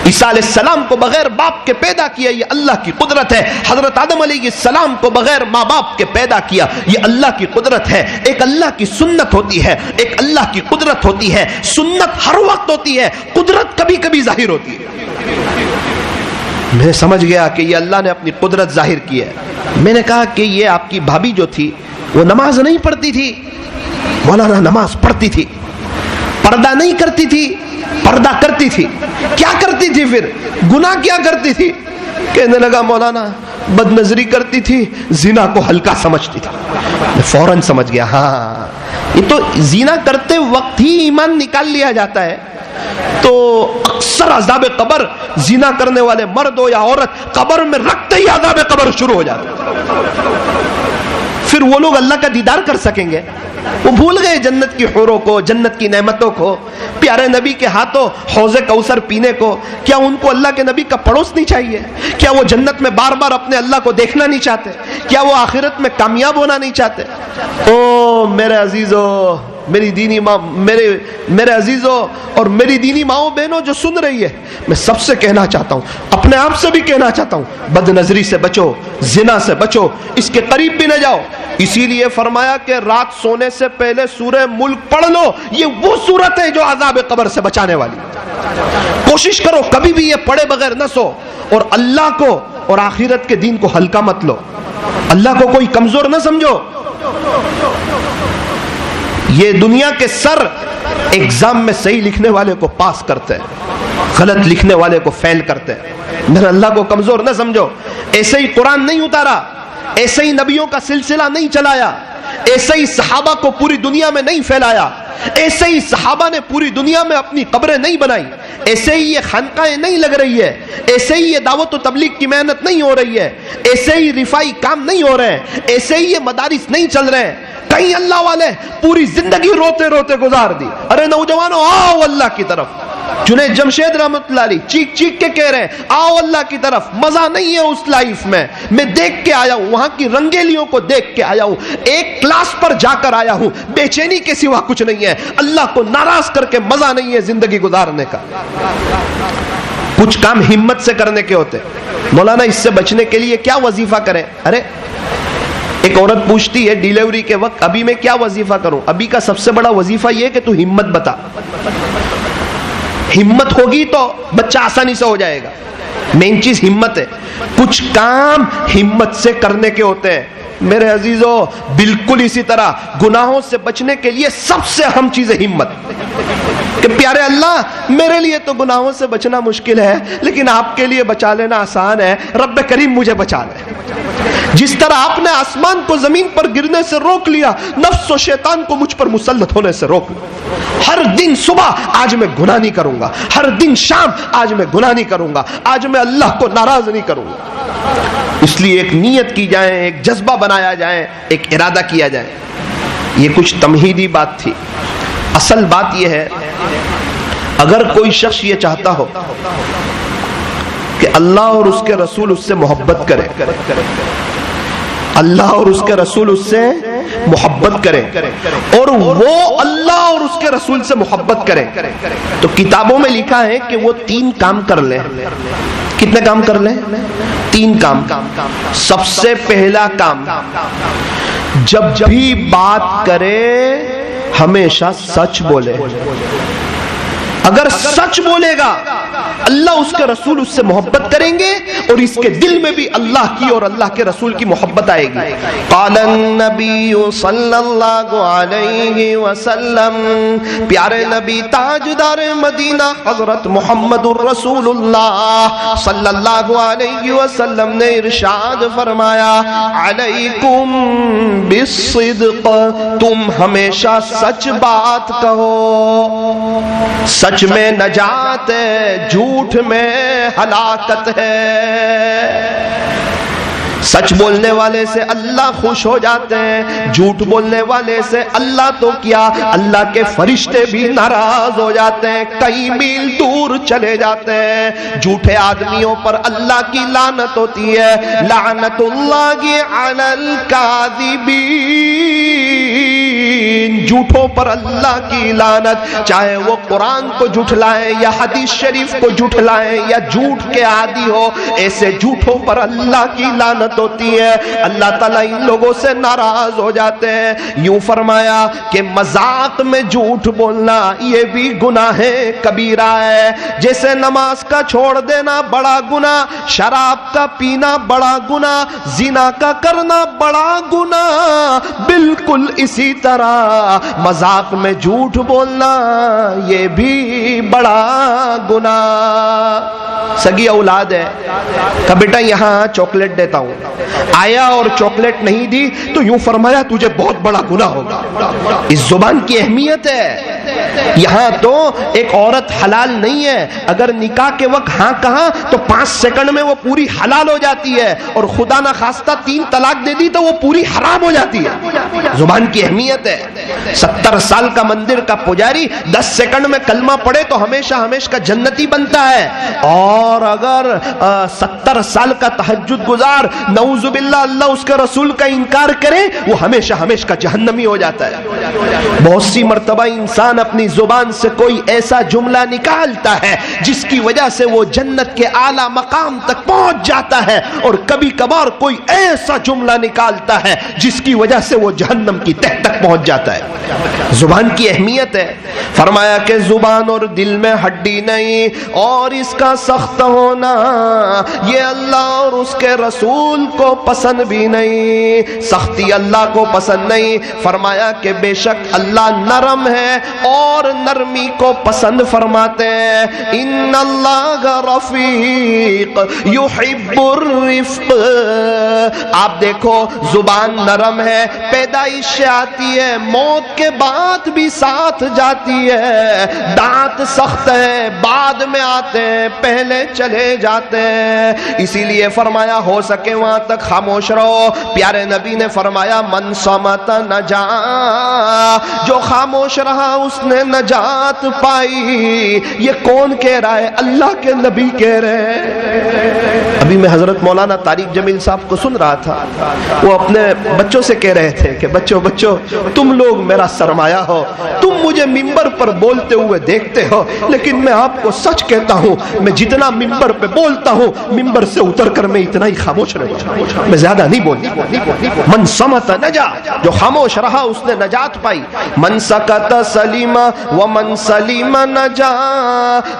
[SPEAKER 3] عیسیٰ علیہ السلام کو بغیر باپ کے پیدا کیا، یہ اللہ کی قدرت ہے۔ حضرت آدم علیہ السلام کو بغیر ماں باپ کے پیدا کیا، یہ اللہ کی قدرت ہے۔ ایک اللہ کی سنت ہوتی ہے، ایک اللہ کی قدرت ہوتی ہے۔ سنت ہر وقت ہوتی ہے، قدرت کبھی کبھی ظاہر ہوتی ہے۔ میں سمجھ گیا کہ یہ اللہ نے اپنی قدرت ظاہر کی ہے۔ میں نے کہا کہ یہ آپ کی بھابھی جو تھی وہ نماز نہیں پڑھتی تھی۔ مولانا نماز پڑھتی تھی، پردہ نہیں کرتی تھی، پردہ کرتی تھی۔ کیا کرتی تھی پھر؟ گناہ کیا کرتی تھی؟ کہنے لگا مولانا بد نظری کرتی تھی، زنا کو ہلکا سمجھتی تھی۔ میں فوراً سمجھ گیا ہاں یہ تو زنا کرتے وقت ہی ایمان نکال لیا جاتا ہے۔ تو اکثر عذاب قبر زنا کرنے والے مرد ہو یا عورت قبر میں رکھتے ہی عذاب قبر شروع ہو جاتا ہے۔ پھر وہ لوگ اللہ کا دیدار کر سکیں گے؟ وہ بھول گئے جنت کی حوروں کو، جنت کی نعمتوں کو، پیارے نبی کے ہاتھوں حوض کوثر پینے کو۔ کیا ان کو اللہ کے نبی کا پڑوس نہیں چاہیے؟ کیا وہ جنت میں بار بار اپنے اللہ کو دیکھنا نہیں چاہتے؟ کیا وہ آخرت میں کامیاب ہونا نہیں چاہتے؟ او میرے عزیزو، میری دینی ماں، میرے عزیزوں اور میری دینی ماؤں بہنوں جو سن رہی ہے، میں سب سے کہنا چاہتا ہوں، اپنے آپ سے بھی کہنا چاہتا ہوں، بد نظری سے بچو، زنا سے بچو، اس کے قریب بھی نہ جاؤ۔ اسی لیے فرمایا کہ رات سونے سے پہلے سورہ ملک پڑھ لو، یہ وہ سورت ہے جو عذاب قبر سے بچانے والی۔ کوشش کرو کبھی بھی یہ پڑھے بغیر نہ سو، اور اللہ کو اور آخرت کے دین کو ہلکا مت لو. اللہ کو کوئی کمزور نہ سمجھو. یہ دنیا کے سر ایگزام میں صحیح لکھنے والے کو پاس کرتے ہیں, غلط لکھنے والے کو فیل کرتے ہیں. میرے اللہ کو کمزور نہ سمجھو. ایسے ہی قرآن نہیں اتارا, ایسے ہی نبیوں کا سلسلہ نہیں چلایا, ایسے ہی صحابہ کو پوری دنیا میں نہیں پھیلایا, ایسے ہی صحابہ نے پوری دنیا میں اپنی قبریں نہیں بنائی, ایسے ہی یہ خانقاہیں نہیں لگ رہی ہے, ایسے ہی یہ دعوت و تبلیغ کی محنت نہیں ہو رہی ہے, ایسے ہی رفائی کام نہیں ہو رہے ہیں, ایسے ہی یہ مدارس نہیں چل رہے ہیں. کئی اللہ والے پوری زندگی روتے روتے گزار دی. ارے نوجوانوں آؤ اللہ کی طرف. جنید جمشید رحمت اللہ علیہ چیخ چیخ کے کہہ رہے ہیں آؤ اللہ کی طرف. مزہ نہیں ہے اس لائف میں دیکھ کے آیا ہوں, وہاں کی رنگیلیوں کو دیکھ کے آیا ہوں, ایک کلاس پر جا کر آیا ہوں, بے چینی کے سوا کچھ نہیں ہے. اللہ کو ناراض کر کے مزہ نہیں ہے زندگی گزارنے کا. کچھ کام ہمت سے کرنے کے ہوتے. مولانا اس سے بچنے کے لیے کیا وظیفہ کریں؟ ارے ایک عورت پوچھتی ہے ڈیلیوری کے وقت ابھی میں کیا وظیفہ کروں؟ ابھی کا سب سے بڑا وظیفہ یہ کہ تو ہمت بتا. ہمت ہوگی تو بچہ آسانی سے ہو جائے گا. مین چیز ہمت ہے. کچھ کام ہمت سے کرنے کے ہوتے ہیں. میرے عزیزو بالکل اسی طرح گناہوں سے بچنے کے لیے سب سے اہم چیز ہے ہمت. کہ پیارے اللہ میرے لیے تو گناہوں سے بچنا مشکل ہے لیکن آپ کے لیے بچا لینا آسان ہے. رب کریم مجھے بچا لے. جس طرح آپ نے آسمان کو زمین پر گرنے سے روک لیا, نفس و شیطان کو مجھ پر مسلط ہونے سے روک لیا. ہر دن صبح آج میں گناہ نہیں کروں گا, ہر دن شام آج میں گناہ نہیں کروں گا, آج میں اللہ کو ناراض نہیں کروں گا. اس لیے ایک نیت کی جائے, ایک جذبہ بنایا جائے, ایک ارادہ کیا جائے. یہ کچھ تمہیدی بات تھی. اصل بات یہ ہے اگر کوئی شخص یہ چاہتا ہو کہ اللہ اور اس کے رسول اس سے محبت کرے, اللہ اور اس کے رسول اس سے محبت کرے اور وہ اللہ اور اس کے رسول سے محبت کرے, تو کتابوں میں لکھا ہے کہ وہ 3 کام کر لیں. کتنے کام کر لیں؟ 3 کام. سب سے پہلا کام, جب بھی بات کرے ہمیشہ سچ بولے. اگر سچ بولے گا اللہ اس کے رسول اس سے محبت کریں گے اور اس کے دل میں بھی اللہ کی اور اللہ کے رسول کی محبت آئے گی. قال النبی صلی اللہ علیہ وسلم, پیارے نبی تاجدار مدینہ حضرت محمد الرسول اللہ صلی اللہ علیہ وسلم نے ارشاد فرمایا علیکم بالصدق, تم ہمیشہ سچ بات کہو. سچ میں نجات ہے, جھوٹ میں ہلاکت ہے. سچ بولنے والے سے اللہ خوش ہو جاتے ہیں, جھوٹ بولنے والے سے اللہ تو کیا اللہ کے فرشتے بھی ناراض ہو جاتے ہیں, کئی میل دور چلے جاتے ہیں. جھوٹے آدمیوں پر اللہ کی لعنت ہوتی ہے. لعنت اللہ علی الکاذبین, جھوٹوں پر اللہ کی لعنت, چاہے وہ قرآن کو جھٹلائیں یا حدیث شریف کو جھٹلائیں یا جھوٹ کے عادی ہو, ایسے جھوٹوں پر اللہ کی لعنت ہوتی ہے. اللہ تعالیٰ ان لوگوں سے ناراض ہو جاتے ہیں. یوں فرمایا کہ مذاق میں جھوٹ بولنا یہ بھی گناہ کبیرہ ہے. جیسے نماز کا چھوڑ دینا بڑا گناہ, شراب کا پینا بڑا گناہ, زنا کا کرنا بڑا گناہ, بالکل اسی طرح مذاق میں جھوٹ بولنا یہ بھی بڑا گناہ. سگی اولاد ہے کہ بیٹا یہاں چاکلیٹ دیتا ہوں, آیا اور چاکلیٹ نہیں دی تو یوں فرمایا تجھے بہت بڑا گناہ ہوگا. اس زبان کی اہمیت ہے. یہاں تو ایک عورت حلال نہیں ہے, اگر نکاح کے وقت ہاں کہا تو 5 سیکنڈ میں وہ پوری حلال ہو جاتی ہے, اور خدا نہ خواستہ 3 طلاق دے دی تو وہ پوری حرام ہو جاتی ہے. زبان کی اہمیت ہے. 70 سال کا مندر کا پجاری 10 سیکنڈ میں کلمہ پڑھے تو ہمیشہ ہمیشہ کا جنتی بنتا ہے, اور اگر 70 سال کا تہجد گزار نعوذ باللہ اللہ اس کے رسول کا انکار کرے وہ ہمیشہ ہمیشہ کا جہنمی ہو جاتا ہے. بہت سی مرتبہ انسان انسان اپنی زبان سے کوئی ایسا جملہ نکالتا ہے جس کی وجہ سے وہ جنت کے اعلیٰ مقام تک پہنچ جاتا ہے، اور کبھی کبھار کوئی ایسا جملہ نکالتا ہے جس کی وجہ سے وہ جہنم کی تہ تک پہنچ جاتا ہے۔ زبان کی اہمیت ہے۔ فرمایا کہ زبان اور دل میں ہڈی نہیں، اور اس کا سخت ہونا یہ اللہ اور اس کے رسول کو پسند بھی نہیں، سختی اللہ کو پسند نہیں۔ فرمایا کہ بے شک اللہ نرم ہے اور نرمی کو پسند فرماتے ہیں۔ ان اللہ رفیق یحب الرفق۔ آپ دیکھو زبان نرم ہے، پیدائش سے آتی ہے، موت کے بعد بھی ساتھ جاتی ہے۔ دانت سخت ہے، بعد میں آتے ہیں، پہلے چلے جاتے ہیں۔ اسی لیے فرمایا ہو سکے وہاں تک خاموش رہو۔ پیارے نبی نے فرمایا من صمت نجا، جو خاموش رہا اس نے نجات پائی۔ یہ کون کہہ رہا ہے؟ اللہ کے نبی کہہ رہے ہیں۔ ابھی میں حضرت مولانا طارق جمیل صاحب کو سن رہا تھا، وہ اپنے بچوں سے کہہ رہے تھے کہ بچوں تم لوگ میرا سرمایہ ہو، تم مجھے منبر پر بولتے ہوئے دیکھتے ہو، لیکن میں آپ کو سچ کہتا ہوں میں جتنا منبر پہ بولتا ہوں منبر سے اتر کر میں اتنا ہی خاموش رہتا ہوں، میں زیادہ نہیں بولتا۔ من صمت نجا، جو خاموش رہا اس نے نجات پائی۔ من سکت سلیم ومن سلیم نجا،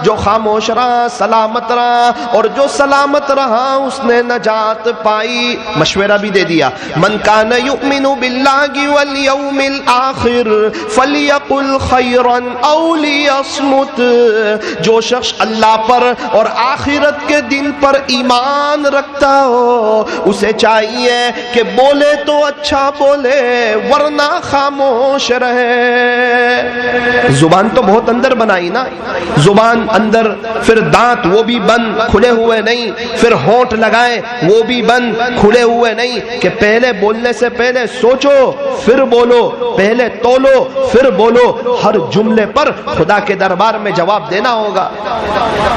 [SPEAKER 3] جو خاموش رہا سلامت رہا، اور جو سلامت رہا اس نے نجات پائی۔ مشورہ بھی دے دیا، من کان یؤمن باللہ والیوم الآخر فلیقل خیرا او لیصمت، جو شخص اللہ پر اور آخرت کے دن پر ایمان رکھتا ہو اسے چاہیے کہ بولے تو اچھا بولے ورنہ خاموش رہے۔ زبان تو بہت اندر بنائی نا، زبان اندر، پھر دانت وہ بھی بند کھلے ہوئے نہیں، پھر ہونٹ لگائے وہ بھی بند کھلے ہوئے نہیں، کہ پہلے بولنے سے پہلے سوچو پھر بولو، پہلے تولو پھر بولو۔ ہر جملے پر خدا کے دربار میں جواب دینا ہوگا۔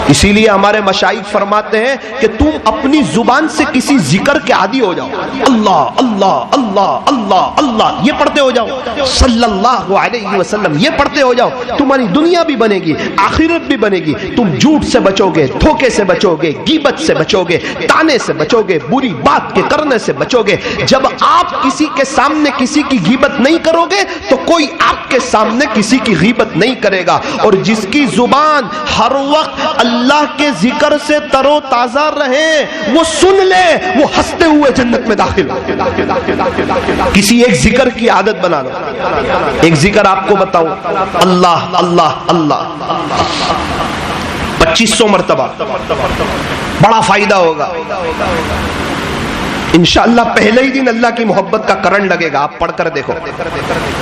[SPEAKER 3] اسی لیے ہمارے مشائخ فرماتے ہیں کہ تم اپنی زبان سے کسی ذکر کے عادی ہو جاؤ، اللہ اللہ اللہ اللہ اللہ یہ پڑھتے ہو جاؤ، صلی اللہ علیہ وسلم یہ پڑھتے ہو جاؤ، تمہاری دنیا بھی بنے گی، آخرت بھی بنے گی۔ تم جھوٹ سے بچو گے، دھوکے سے بچو گے، غیبت سے بچو گے، تانے سے بچو گے، بری بات کے کرنے سے بچو گے۔ جب آپ کسی کے سامنے کسی کی غیبت نہیں کرو گے تو کوئی آپ کے سامنے کسی کی غیبت نہیں کرے گا، اور جس کی زبان ہر وقت اللہ کے ذکر سے تر و تازہ رہے وہ سن لے، وہ ہنستے ہوئے جنت میں داخل ہو۔ کسی ایک ذکر کی عادت بنا لو۔ ایک ذکر آپ کو بتاؤں، اللہ اللہ اللہ 2500 مرتبہ، بڑا فائدہ ہوگا انشاءاللہ۔ پہلے ہی دن اللہ کی محبت کا کرنٹ لگے گا، آپ پڑھ کر دیکھو،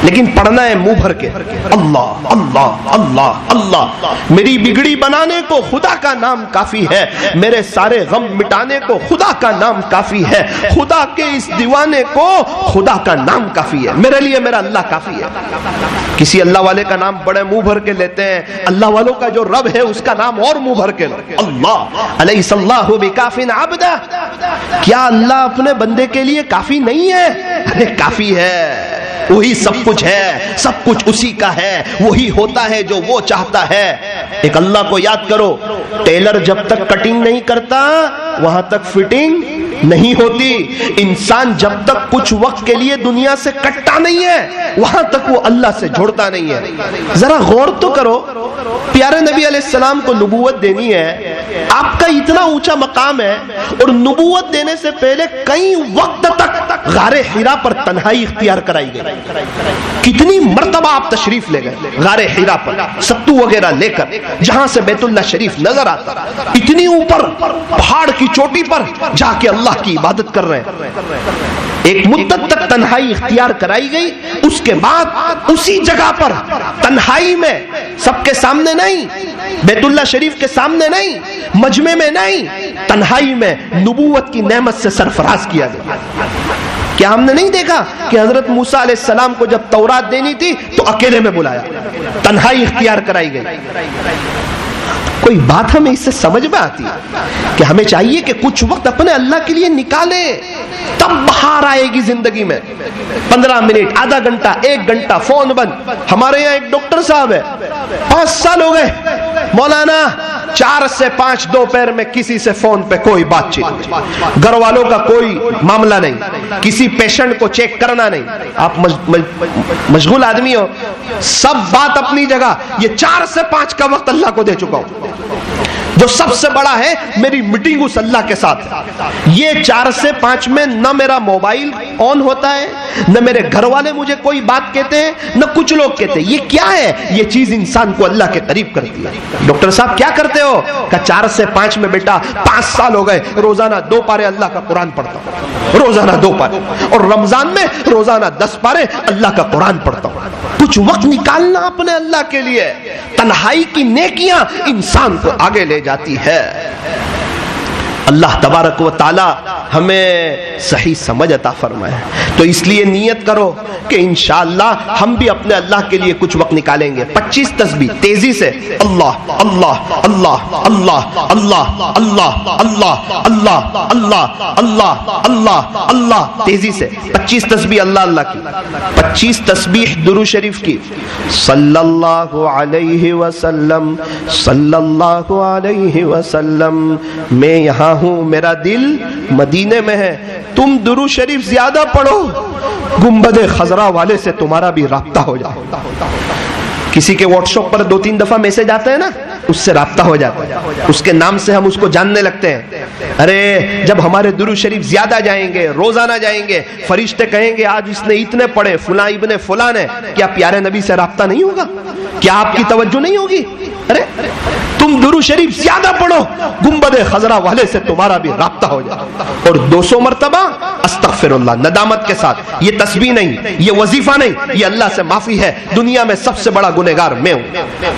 [SPEAKER 3] لیکن پڑھنا ہے منہ بھر کے، اللہ اللہ اللہ اللہ۔ میری بگڑی بنانے کو خدا کا نام کافی ہے، میرے سارے غم مٹانے کو خدا کا نام کافی ہے، خدا کے اس دیوانے کو خدا کا نام کافی ہے، میرے لیے میرا اللہ کافی ہے۔ کسی اللہ والے کا نام بڑے منہ بھر کے لیتے ہیں، اللہ والوں کا جو رب ہے اس کا نام اور منہ بھر کے لو، اللہ الیس اللہ بکاف عبدہ۔ کیا اللہ اپنے بندے کے لیے کافی نہیں ہے؟ ارے کافی ہے، وہی سب کچھ ہے، سب کچھ اسی کا ہے، وہی ہوتا ہے جو وہ چاہتا ہے۔ ایک اللہ کو یاد کرو، ٹیلر جب تک کٹنگ نہیں کرتا وہاں تک فٹنگ نہیں ہوتی۔ انسان جب تک کچھ وقت کے لیے دنیا سے کٹتا نہیں ہے وہاں تک وہ اللہ سے جڑتا نہیں ہے۔ ذرا غور تو کرو، پیارے نبی علیہ السلام کو نبوت دینی ہے، آپ کا اتنا اونچا مقام ہے، اور نبوت دینے سے پہلے کئی وقت تک غار حرا پر تنہائی اختیار کرائی گئی۔ کتنی مرتبہ آپ تشریف لے گئے غار حرا پر ستو وغیرہ لے کر، جہاں سے بیت اللہ شریف نظر آتا، اتنی اوپر پہاڑ کی چوٹی پر جا کے اللہ کی عبادت کر رہے ہیں۔ ایک مدت تک تنہائی اختیار کرائی گئی، اس کے بعد اسی جگہ پر تنہائی میں، سب کے سامنے نہیں، بیت اللہ شریف کے سامنے نہیں، مجمع میں نہیں، تنہائی میں نبوت کی نعمت سے سرفراز کیا گیا۔ کیا ہم نے نہیں دیکھا کہ حضرت موسیٰ علیہ السلام کو جب تورات دینی تھی تو اکیلے میں بلایا، تنہائی اختیار کرائی گئی۔ کوئی بات ہمیں اس سے سمجھ میں آتی ہے کہ ہمیں چاہیے کہ کچھ وقت اپنے اللہ کے لیے نکالیں, تب بہار آئے گی زندگی میں. 15 منٹ, آدھا گھنٹہ, 1 گھنٹہ فون بند. ہمارے یہاں ایک ڈاکٹر صاحب ہے, 5 سال ہو گئے مولانا, 4 سے 5 دوپہر میں کسی سے فون پہ کوئی بات چیت نہیں, گھر والوں کا کوئی معاملہ نہیں, کسی پیشنٹ کو چیک کرنا نہیں. آپ مشغول آدمی ہو, سب بات اپنی جگہ. یہ 4 سے 5 کا وقت اللہ کو دے چکا ہوں. جو سب سے بڑا ہے میری میٹنگ اس اللہ کے ساتھ. یہ 4 سے 5 میں نہ میرا موبائل آن ہوتا ہے, نہ میرے گھر والے مجھے کوئی بات کہتے ہیں, نہ کچھ لوگ کہتے ہیں. یہ کیا ہے؟ یہ چیز انسان کو اللہ کے قریب کرتی ہے. ڈاکٹر صاحب کیا کرتے ہو؟ کہ 4 سے 5 میں بیٹا 5 سال ہو گئے روزانہ 2 پارے اللہ کا قرآن پڑھتا ہوں, روزانہ 2 پارے, اور رمضان میں روزانہ 10 پارے اللہ کا قرآن پڑھتا ہوں. کچھ وقت نکالنا اپنے اللہ کے لیے. تنہائی کی نیکیاں انسان کو آگے لے جاتی ہے. اللہ تبارک و تعالی ہمیں صحیح سمجھ عطا فرمائے. تو اس لیے نیت کرو کہ انشاءاللہ ہم بھی اپنے اللہ کے لیے کچھ وقت نکالیں گے. 25 تسبیح تیزی سے, اللہ اللہ اللہ اللہ اللہ اللہ اللہ اللہ اللہ اللہ اللہ اللہ, تیزی سے 25 تسبیح اللہ اللہ کی, 25 تسبیح درود شریف کی. صلی اللہ علیہ وسلم صلی اللہ علیہ وسلم. میں یہاں ہوں, میرا دل مدینے میں ہے. تم درود شریف زیادہ پڑھو, گنبد خضرا والے سے تمہارا بھی رابطہ ہو جائے. کسی کے واٹس ایپ پر 2-3 دفعہ میسج آتے ہیں نا, اس سے رابطہ ہو جاتا ہے, اس کے نام سے ہم اس کو جاننے لگتے ہیں. ارے جب ہمارے درود شریف زیادہ جائیں گے, روزانہ جائیں گے, فرشتے کہیں گے آج اس نے اتنے پڑھے, فلاں ابن فلاں نے. کیا پیارے نبی سے رابطہ نہیں ہوگا؟ کیا آپ کی توجہ نہیں ہوگی؟ ارے تم درود شریف زیادہ پڑھو, گنبد خضرا والے سے تمہارا بھی رابطہ ہو جائے. اور 200 مرتبہ استغفر اللہ ندامت کے ساتھ. یہ تسبیح نہیں, یہ وظیفہ نہیں, یہ اللہ سے معافی ہے, دنیا میں سب سے بڑا گنہگار میں ہوں.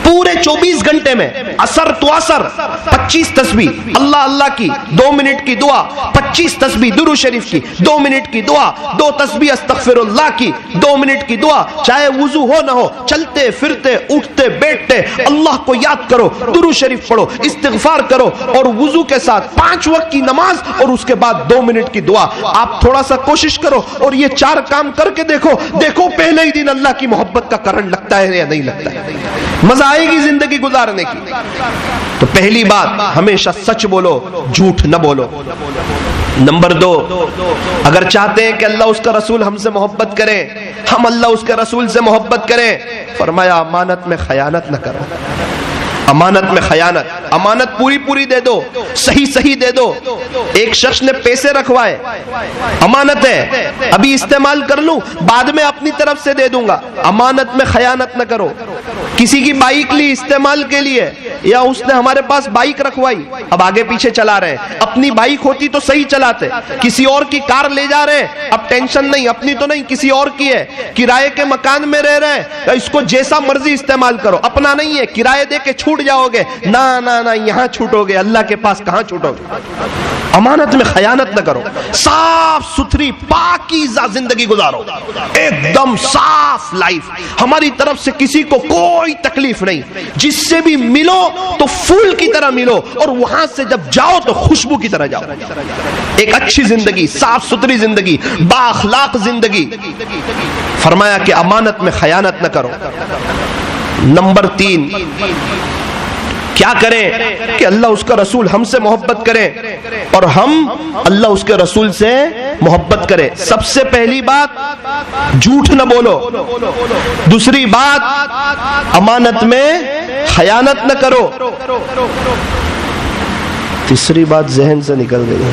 [SPEAKER 3] پورے 24 گھنٹے میں اثر تو اثر 25 تسبیح اللہ اللہ کی, 2 منٹ کی دعا, 25 تسبیح درود شریف کی, 2 منٹ کی دعا, 2 تسبیح استغفر اللہ کی, 2 منٹ کی دعا. چاہے وضو ہو نہ ہو, چلتے پھرتے اٹھتے بیٹھتے اللہ کو یاد کرو, درود شریف پڑھو, استغفار کرو, اور وضو کے ساتھ 5 وقت کی نماز, اور اس کے بعد 2 منٹ کی دعا. آپ تھوڑا سا کوشش کرو اور یہ 4 کام کر کے دیکھو, دیکھو پہلے ہی دن اللہ کی محبت کا کرنٹ لگتا ہے یا نہیں لگتا ہے. مزہ آئے گی زندگی گزارنے کی. تو پہلی بات, ہمیشہ سچ بولو, جھوٹ نہ بولو. نمبر 2, اگر چاہتے ہیں کہ اللہ اس کا رسول ہم سے محبت کرے, ہم اللہ اس کے رسول سے محبت کریں, فرمایا امانت میں خیانت نہ کرو. امانت میں خیانت, امانت پوری پوری دے دو, صحیح صحیح دے دو. ایک شخص نے پیسے رکھوائے, امانت ہے, ابھی استعمال کر لوں, بعد میں اپنی طرف سے دے دوں گا. امانت میں خیانت نہ کرو. کسی کی بائک لی استعمال کے لیے, یا اس نے ہمارے پاس بائک رکھوائی, اب آگے پیچھے چلا رہے ہیں, اپنی بائک ہوتی تو صحیح چلاتے, کسی اور کی کار لے جا رہے ہیں, اب ٹینشن نہیں, اپنی تو نہیں کسی اور کی ہے, کرائے کے مکان میں رہ رہے ہیں, اس کو جیسا مرضی استعمال کرو, اپنا نہیں ہے, کرائے دے کے چھوٹ جاؤ گے, نہ نہ نہ, یہاں چھوٹو گے, اللہ کے پاس کہاں چھوٹو گے. امانت میں خیانت نہ کرو. صاف ستھری پاکیزہ زندگی گزارو, ایک دم صاف لائف. ہماری طرف سے کسی کو کوئی تکلیف نہیں, جس سے بھی ملو تو پھول کی طرح ملو, اور وہاں سے جب جاؤ تو خوشبو کی طرح جاؤ. ایک اچھی زندگی, صاف ستھری زندگی, با اخلاق زندگی. فرمایا کہ امانت میں خیانت نہ کرو. نمبر 3, کیا کریں کہ اللہ اس کا رسول ہم سے محبت کریں اور ہم اللہ اس کے رسول سے محبت کریں. سب سے پہلی بات جھوٹ نہ بولو. دوسری بات امانت میں خیانت نہ کرو. تیسری بات ذہن سے نکل گئی.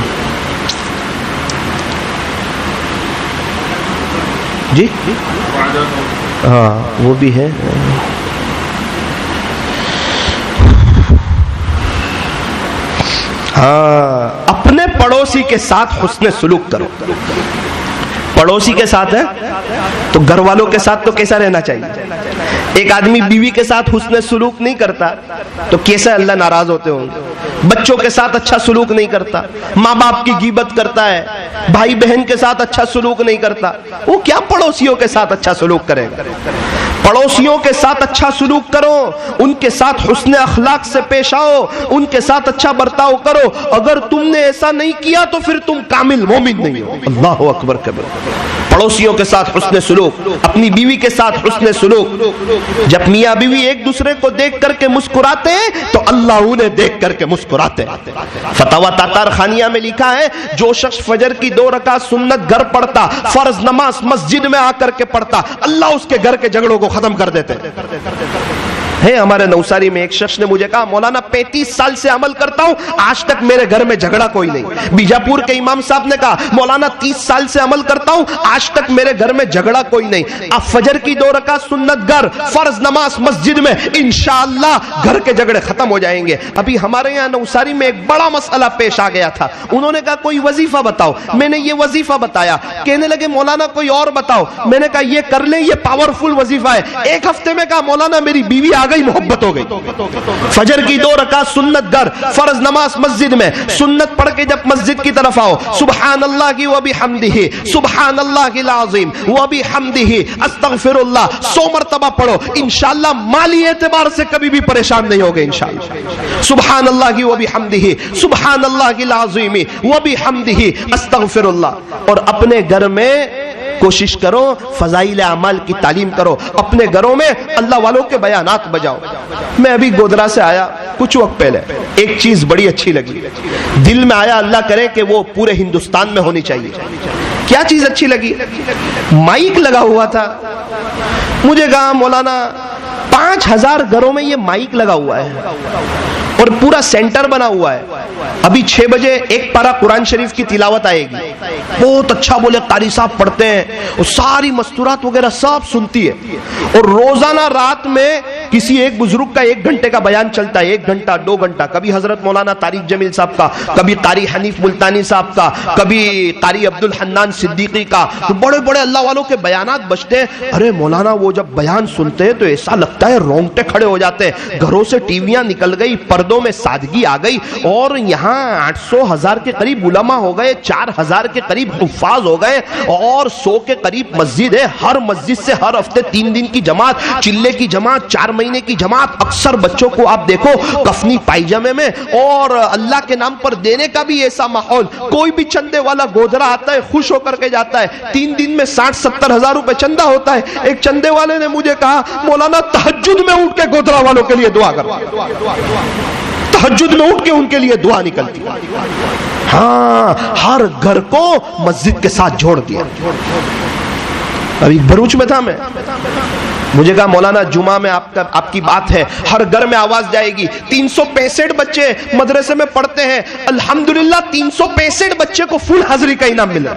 [SPEAKER 3] جی ہاں وہ بھی ہے. ہاں, اپنے پڑوسی کے ساتھ حسن سلوک کرو. پڑوسی کے ساتھ ہے تو گھر والوں کے ساتھ تو کیسا رہنا چاہیے؟ ایک آدمی بیوی کے ساتھ حسن سلوک نہیں کرتا تو کیسے اللہ ناراض ہوتے ہوں گے؟ بچوں کے ساتھ اچھا سلوک نہیں کرتا، ماں باپ کی غیبت کرتا ہے، بھائی بہن کے ساتھ اچھا سلوک نہیں کرتا، وہ کیا پڑوسیوں کے ساتھ اچھا سلوک کرے گا؟ پڑوسیوں کے ساتھ اچھا سلوک کرو، ان کے ساتھ حسن اخلاق سے پیش آؤ، ان کے ساتھ اچھا برتاؤ کرو۔ اگر تم نے ایسا نہیں کیا تو پھر تم کامل مومن نہیں ہو۔ اللہ اکبر کبیر۔ پڑوسیوں کے ساتھ حسن سلوک، اپنی بیوی کے ساتھ حسن سلوک۔ جب میاں بیوی ایک دوسرے کو دیکھ کر کے مسکراتے ہیں تو اللہ انہیں دیکھ کر کے مسکراتے ہیں۔ فتاوی تاتار خانیہ میں لکھا ہے جو شخص فجر کی 2 رکعت سنت گھر پڑھتا، فرض نماز مسجد میں آ کر کے پڑھتا، اللہ اس کے گھر کے جھگڑوں کو ختم کر دیتے ہے۔ ہمارے نوساری میں ایک شخص نے مجھے کہا مولانا 35 سال سے عمل کرتا ہوں، آج تک میرے گھر میں جھگڑا کوئی نہیں۔ بیجاپور کے امام صاحب نے کہا مولانا 30 سال سے عمل کرتا ہوں، آج تک میرے گھر میں جھگڑا کوئی نہیں۔ اب فجر کی 2 رکعت سنت گھر، فرض نماز مسجد میں، انشاءاللہ گھر کے جھگڑے ختم ہو جائیں گے۔ ابھی ہمارے یہاں نوساری میں ایک بڑا مسئلہ پیش آ گیا تھا، انہوں نے کہا کوئی وظیفہ بتاؤ، میں نے یہ وظیفہ بتایا، کہنے لگے مولانا کوئی اور بتاؤ، میں نے کہا یہ کر لیں، یہ پاورفل وظیفہ ہے۔ ایک ہفتے میں کہا مولانا میری بیوی آ گئی، محبت ہو گئی۔ فجر کی 2 رکعت سنت گھر، فرض نماز مسجد میں، سنت پڑھ کے جب مسجد کی طرف آؤ، سبحان اللہ و بحمدہ، سبحان اللہ العظیم و بحمدہ، استغفر اللہ 100 مرتبہ پڑھو، انشاءاللہ مالی اعتبار سے کبھی بھی پریشان نہیں ہوگے انشاءاللہ۔ سبحان اللہ و بحمدہ، سبحان اللہ العظیم و بحمدہ، استغفر اللہ۔ اور اپنے گھر میں کوشش کرو فضائل اعمال کی تعلیم کرو، اپنے گھروں میں اللہ والوں کے بیانات بجاؤ۔ میں ابھی گودرا سے آیا کچھ وقت پہلے، ایک چیز بڑی اچھی لگی، دل میں آیا اللہ کرے کہ وہ پورے ہندوستان میں ہونی چاہیے۔ کیا چیز اچھی لگی؟ مائک لگا ہوا تھا، مجھے کہا مولانا 5000 گھروں میں یہ مائک لگا ہوا ہے اور پورا سینٹر بنا ہوا ہے، ابھی 6 بجے ایک پارہ قرآن شریف کی تلاوت آئے گی، بہت اچھا بولے قاری صاحب پڑھتے ہیں اور ساری مستورات وغیرہ سب سنتی ہے، اور روزانہ رات میں کسی ایک بزرگ کا 1 گھنٹے کا بیان چلتا ہے، 1 گھنٹہ 2 گھنٹہ، کبھی حضرت مولانا طارق جمیل صاحب کا، کبھی قاری حنیف ملتانی صاحب کا، کبھی قاری عبد الحنان صدیقی کا، تو بڑے بڑے اللہ والوں کے بیانات بجتے ہیں۔ ارے مولانا وہ جب بیان سنتے ہیں تو ایسا لگتا ہے رونگٹے کھڑے ہو جاتے ہیں، گھروں سے ٹیویاں نکل گئی، پردوں میں سادگی آ گئی، اور یہاں 800,000 کے قریب علماء ہو گئے، 4000 کے قریب حفاظ ہو گئے، اور 100 کے قریب مسجد ہے، ہر مسجد سے ہر ہفتے 3 دن کی جماعت، چلے کی جماعت، 4 مہینے کی جماعت، اکثر بچوں کو آپ دیکھو کفنی پائجامے میں، اور اللہ کے نام پر دینے کا بھی ایسا ماحول، کوئی بھی چندے والا گودرا آتا ہے خوش ہو کر کے جاتا ہے، 3 دن میں 60-70 ہزار روپے چندہ ہوتا ہے۔ ایک چندے والے نے مجھے کہا مولانا تہجد میں اٹھ کے گودرا والوں کے لیے دعا کرو، تہجد میں اٹھ کے ان کے لیے دعا نکلتی۔ ہاں، ہر گھر کو مسجد کے ساتھ جوڑ دیا۔ ابھی بھروچ میں تھا میں، مجھے کہا مولانا جمعہ میں آپ کی بات ہے، ہر گھر میں آواز جائے گی، 365 بچے مدرسے میں پڑھتے ہیں، الحمدللہ 365 بچے کو فل حاضری کا انعام ملا،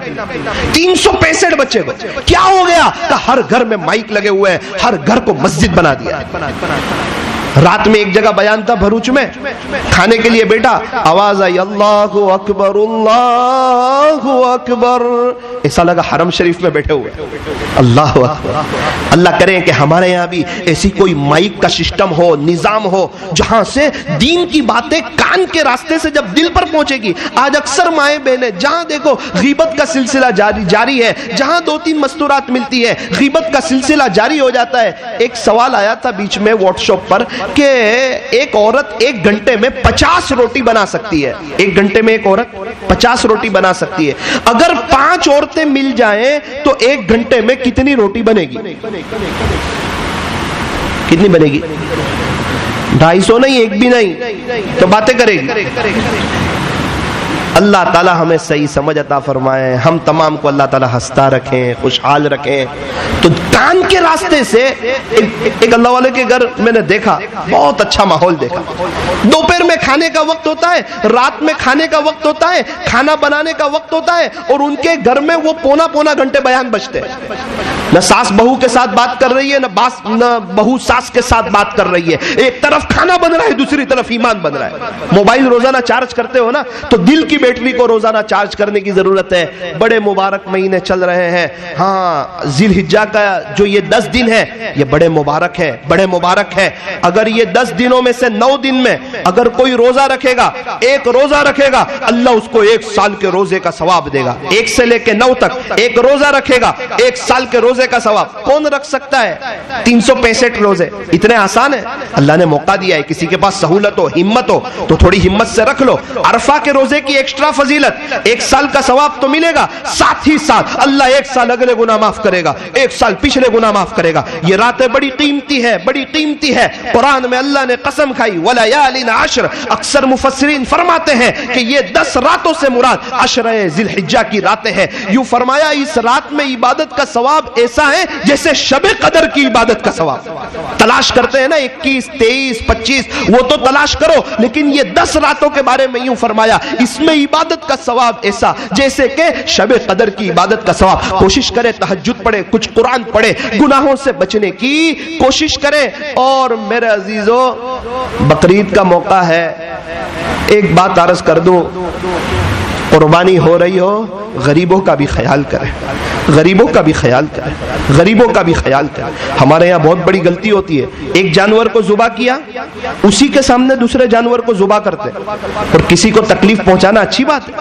[SPEAKER 3] 365 بچے کو۔ کیا ہو گیا؟ کہ ہر گھر میں مائک لگے ہوئے ہیں، ہر گھر کو مسجد بنا دیا۔ رات میں ایک جگہ بیان تھا بھروچ میں، کھانے کے لیے بیٹا، آواز آئی اللہ اکبر اللہ اکبر، ایسا لگا حرم شریف میں بیٹھے ہوئے۔ اللہ اکبر۔ اللہ کریں کہ ہمارے یہاں بھی ایسی کوئی مائک کا سسٹم ہو، نظام ہو، جہاں سے دین کی باتیں کان کے راستے سے جب دل پر پہنچے گی۔ آج اکثر مائیں بہنیں جہاں دیکھو غیبت کا سلسلہ جاری ہے، جہاں 2-3 مستورات ملتی ہے غیبت کا سلسلہ جاری ہو جاتا ہے۔ ایک سوال آیا تھا بیچ میں واٹس ایپ پر کہ ایک عورت 1 گھنٹے میں 50 روٹی بنا سکتی ہے، 1 گھنٹے میں ایک عورت 50 روٹی بنا سکتی ہے، اگر 5 عورتیں مل جائیں تو 1 گھنٹے میں کتنی روٹی بنے گی؟ کتنی بنے گی؟ 250 نہیں، 1 بھی نہیں، تو باتیں کرے گی۔ اللہ تعالی ہمیں صحیح سمجھ عطا فرمائے، ہم تمام کو اللہ تعالی ہنستا رکھیں، خوشحال رکھیں۔ تو کان کے راستے سے ایک اللہ والے کے گھر میں نے دیکھا، بہت اچھا ماحول دیکھا، دوپہر میں کھانے کا وقت ہوتا ہے، رات میں کھانے کا وقت ہوتا ہے، کھانا بنانے کا وقت ہوتا ہے، اور ان کے گھر میں وہ پونا گھنٹے بیان بجتے ہیں۔ نہ ساس بہو کے ساتھ بات کر رہی ہے، نہ بہو ساس کے ساتھ بات کر رہی ہے، ایک طرف کھانا بن رہا ہے، دوسری طرف ایمان بن رہا ہے۔ موبائل روزانہ چارج کرتے ہو نا، تو دل کی بیٹری کو روزانہ چارج کرنے کی ضرورت ہے. بڑے مبارک مہینے چل رہے ہیں. ہاں ذی الحجہ کا جو یہ 10 دن ہے یہ بڑے مبارک ہے, بڑے مبارک ہے. اگر یہ 10 دنوں میں سے 9 دن میں اگر کوئی روزہ رکھے گا, ایک روزہ رکھے گا, اللہ اس کو 1 سال کے روزے کا ثواب دے گا. 1 سے لے کے 9 تک ایک روزہ رکھے گا, 1 سال کے روزے کا ثواب. کون رکھ سکتا ہے 365 روزے؟ اتنے آسان ہے. اللہ نے موقع دیا ہے, کسی کے پاس سہولت ہو, ہمت ہو تو تھوڑی ہمت سے رکھ لو. عرفہ کے روزے کی ایکسٹرا فضیلت, 1 سال کا ثواب تو ملے گا, ساتھ ہی ساتھ اللہ 1 سال اگلے گناہ معاف کرے گا, 1 سال پچھلے گناہ معاف کرے گا. یہ راتیں بڑی قیمتی ہے, بڑی قیمتی ہے. قرآن میں اللہ نے قسم کھائی وَلَيَالٍ عَشْرٍ. اکثر مفسرین فرماتے ہیں کہ یہ 10 راتوں سے مراد عشرہ ذی الحجہ کی راتیں ہیں. یوں فرمایا اس رات میں عبادت کا ثواب ایسا ہے جیسے شب قدر کی عبادت کا ثواب. تلاش کرتے ہیں نا 21, 23, 25, وہ تو تلاش کرو, لیکن یہ 10 راتوں کے بارے میں یوں فرمایا اس میں عبادت کا ثواب ایسا جیسے کہ شب قدر کی عبادت کا ثواب. کوشش کرے تہجد پڑھے, کچھ قرآن پڑھے, گناہوں سے بچنے کی کوشش کرے. اور میرے عزیزو بقرعید کا موقع ہے, ایک بات عرض کر دوں, قربانی ہو رہی ہو غریبوں کا بھی خیال کرے, غریبوں کا بھی خیال کرے, غریبوں کا بھی خیال کرے. ہمارے یہاں بہت بڑی غلطی ہوتی ہے, ایک جانور کو ذبح کیا, اسی کے سامنے دوسرے جانور کو ذبح کرتے, اور کسی کو تکلیف پہنچانا اچھی بات ہے.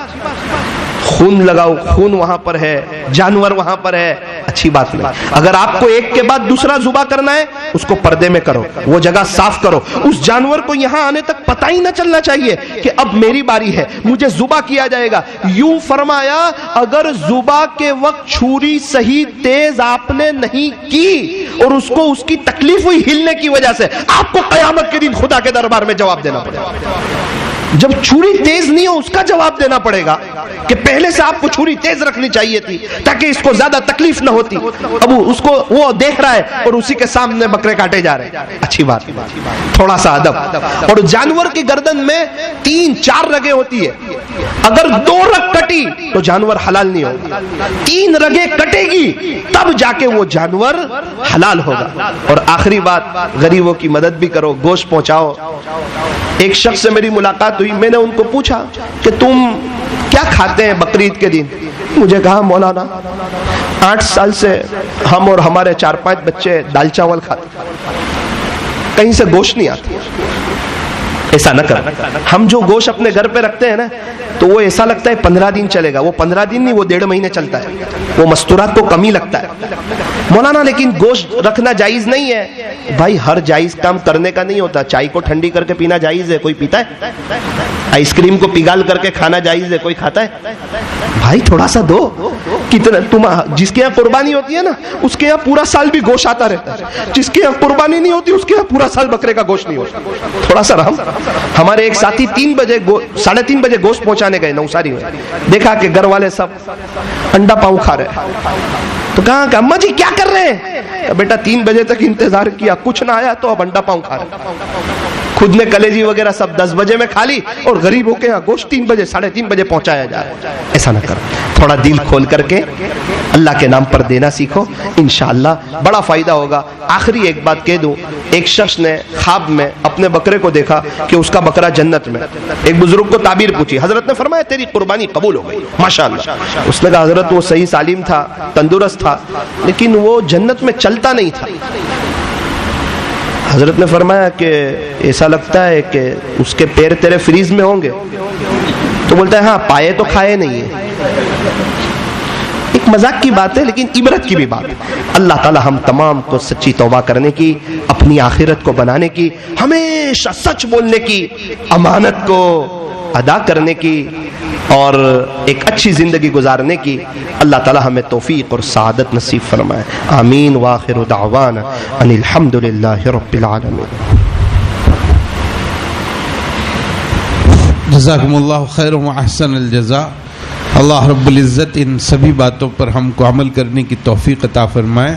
[SPEAKER 3] خون لگاؤ, خون وہاں پر ہے, جانور وہاں پر ہے, اچھی بات نہیں. اگر آپ کو ایک کے بعد دوسرا ذبح کرنا ہے اس کو پردے میں کرو, وہ جگہ صاف کرو. اس جانور کو یہاں آنے تک پتہ ہی نہ چلنا چاہیے کہ اب میری باری ہے, مجھے ذبح کیا جائے گا. یوں فرمایا اگر ذبح کے وقت چھری صحیح تیز آپ نے نہیں کی اور اس کو اس کی تکلیف ہوئی ہلنے کی وجہ سے, آپ کو قیامت کے دن خدا کے دربار میں جواب دینا پڑے گا. جب چھری تیز نہیں ہو اس کا جواب دینا پڑے گا کہ پہلے سے آپ کو چھری تیز رکھنی چاہیے تھی تاکہ اس کو زیادہ تکلیف نہ ہوتی. اب اس کو وہ دیکھ رہا ہے اور اسی کے سامنے بکرے کاٹے جا رہے ہیں, اچھی بات, تھوڑا سا ادب. اور جانور کی گردن میں 3-4 رگیں ہوتی ہے, اگر 2 رگ کٹی تو جانور حلال نہیں ہوگا, 3 رگیں کٹے گی تب جا کے وہ جانور حلال ہوگا. اور آخری بات, غریبوں کی مدد بھی کرو, گوشت پہنچاؤ. ایک شخص سے میری ملاقات ہوئی, میں نے ان کو پوچھا کہ تم کیا کھاتے ہیں بقرعید کے دن؟ مجھے کہا مولانا 8 سال سے ہم اور ہمارے 4-5 بچے دال چاول کھاتے, کہیں سے گوشت نہیں آتی. ایسا نہ کرو. ہم جو گوشت اپنے گھر پہ رکھتے ہیں نا تو وہ ایسا لگتا ہے 15 دن چلے گا, وہ 15 دن نہیں, وہ 1.5 مہینے چلتا ہے. وہ مستورات کو کم ہی لگتا ہے. مولانا لیکن گوشت رکھنا جائز نہیں ہے. بھائی ہر جائز کام کرنے کا نہیں ہوتا. چائے کو ٹھنڈی کر کے پینا جائز ہے, کوئی پیتا ہے؟ آئس کریم کو پگھال کر کے کھانا جائز ہے, کوئی کھاتا ہے؟ بھائی تھوڑا سا دو. کتنا تم جس کے یہاں قربانی ہوتی ہے نا اس کے یہاں پورا سال بھی گوشت آتا رہتا ہے, جس کے یہاں قربانی نہیں ہوتی اس کے یہاں پورا سال بکرے کا گوشت نہیں ہوتا. تھوڑا سا رحم. ہمارے ایک ساتھی 3 بجے 3:30 بجے گوشت پہنچانے گئے نوساری میں, دیکھا کہ گھر والے سب انڈا پاؤں کھا رہے ہیں. تو کہا کہ اماں جی کیا کر رہے ہیں؟ بیٹا 3 بجے تک انتظار کیا, کچھ نہ آیا تو اب انڈا پاؤں کھا رہے ہیں. خود نے کلیجی وغیرہ سب 10 بجے میں کھا لی اور غریبوں کے یہاں گوشت 3 بجے 3:30 بجے پہنچایا جا رہا ہے. ایسا نہ کرو, تھوڑا دل کھول کر کے اللہ کے نام پر دینا سیکھو, انشاءاللہ بڑا فائدہ ہوگا. آخری ایک بات کہہ دوں, ایک شخص نے خواب میں اپنے بکرے کو دیکھا کہ اس کا بکرا جنت میں. ایک بزرگ کو تعبیر پوچھی, حضرت نے فرمایا تیری قربانی قبول ہو گئی ماشاءاللہ. اس نے کہا حضرت وہ صحیح سالم تھا, تندرست تھا, لیکن وہ جنت میں چلتا نہیں تھا. حضرت نے فرمایا کہ ایسا لگتا ہے کہ اس کے پیر تیرے فریز میں ہوں گے. تو بولتا ہے ہاں پائے تو کھائے نہیں ہیں. ایک مذاق کی بات ہے لیکن عبرت کی بھی بات ہے. اللہ تعالی ہم تمام کو سچی توبہ کرنے کی, اپنی آخرت کو بنانے کی, ہمیشہ سچ بولنے کی, امانت کو ادا کرنے کی اور ایک اچھی زندگی گزارنے کی اللہ تعالی ہمیں توفیق اور سعادت نصیب فرمائے. آمین. وآخر دعوانا ان الحمدللہ رب العالمین.
[SPEAKER 2] جزاکم اللہ خیر و احسن الجزاء. اللہ رب العزت ان سبھی باتوں پر ہم کو عمل کرنے کی توفیق عطا فرمائے.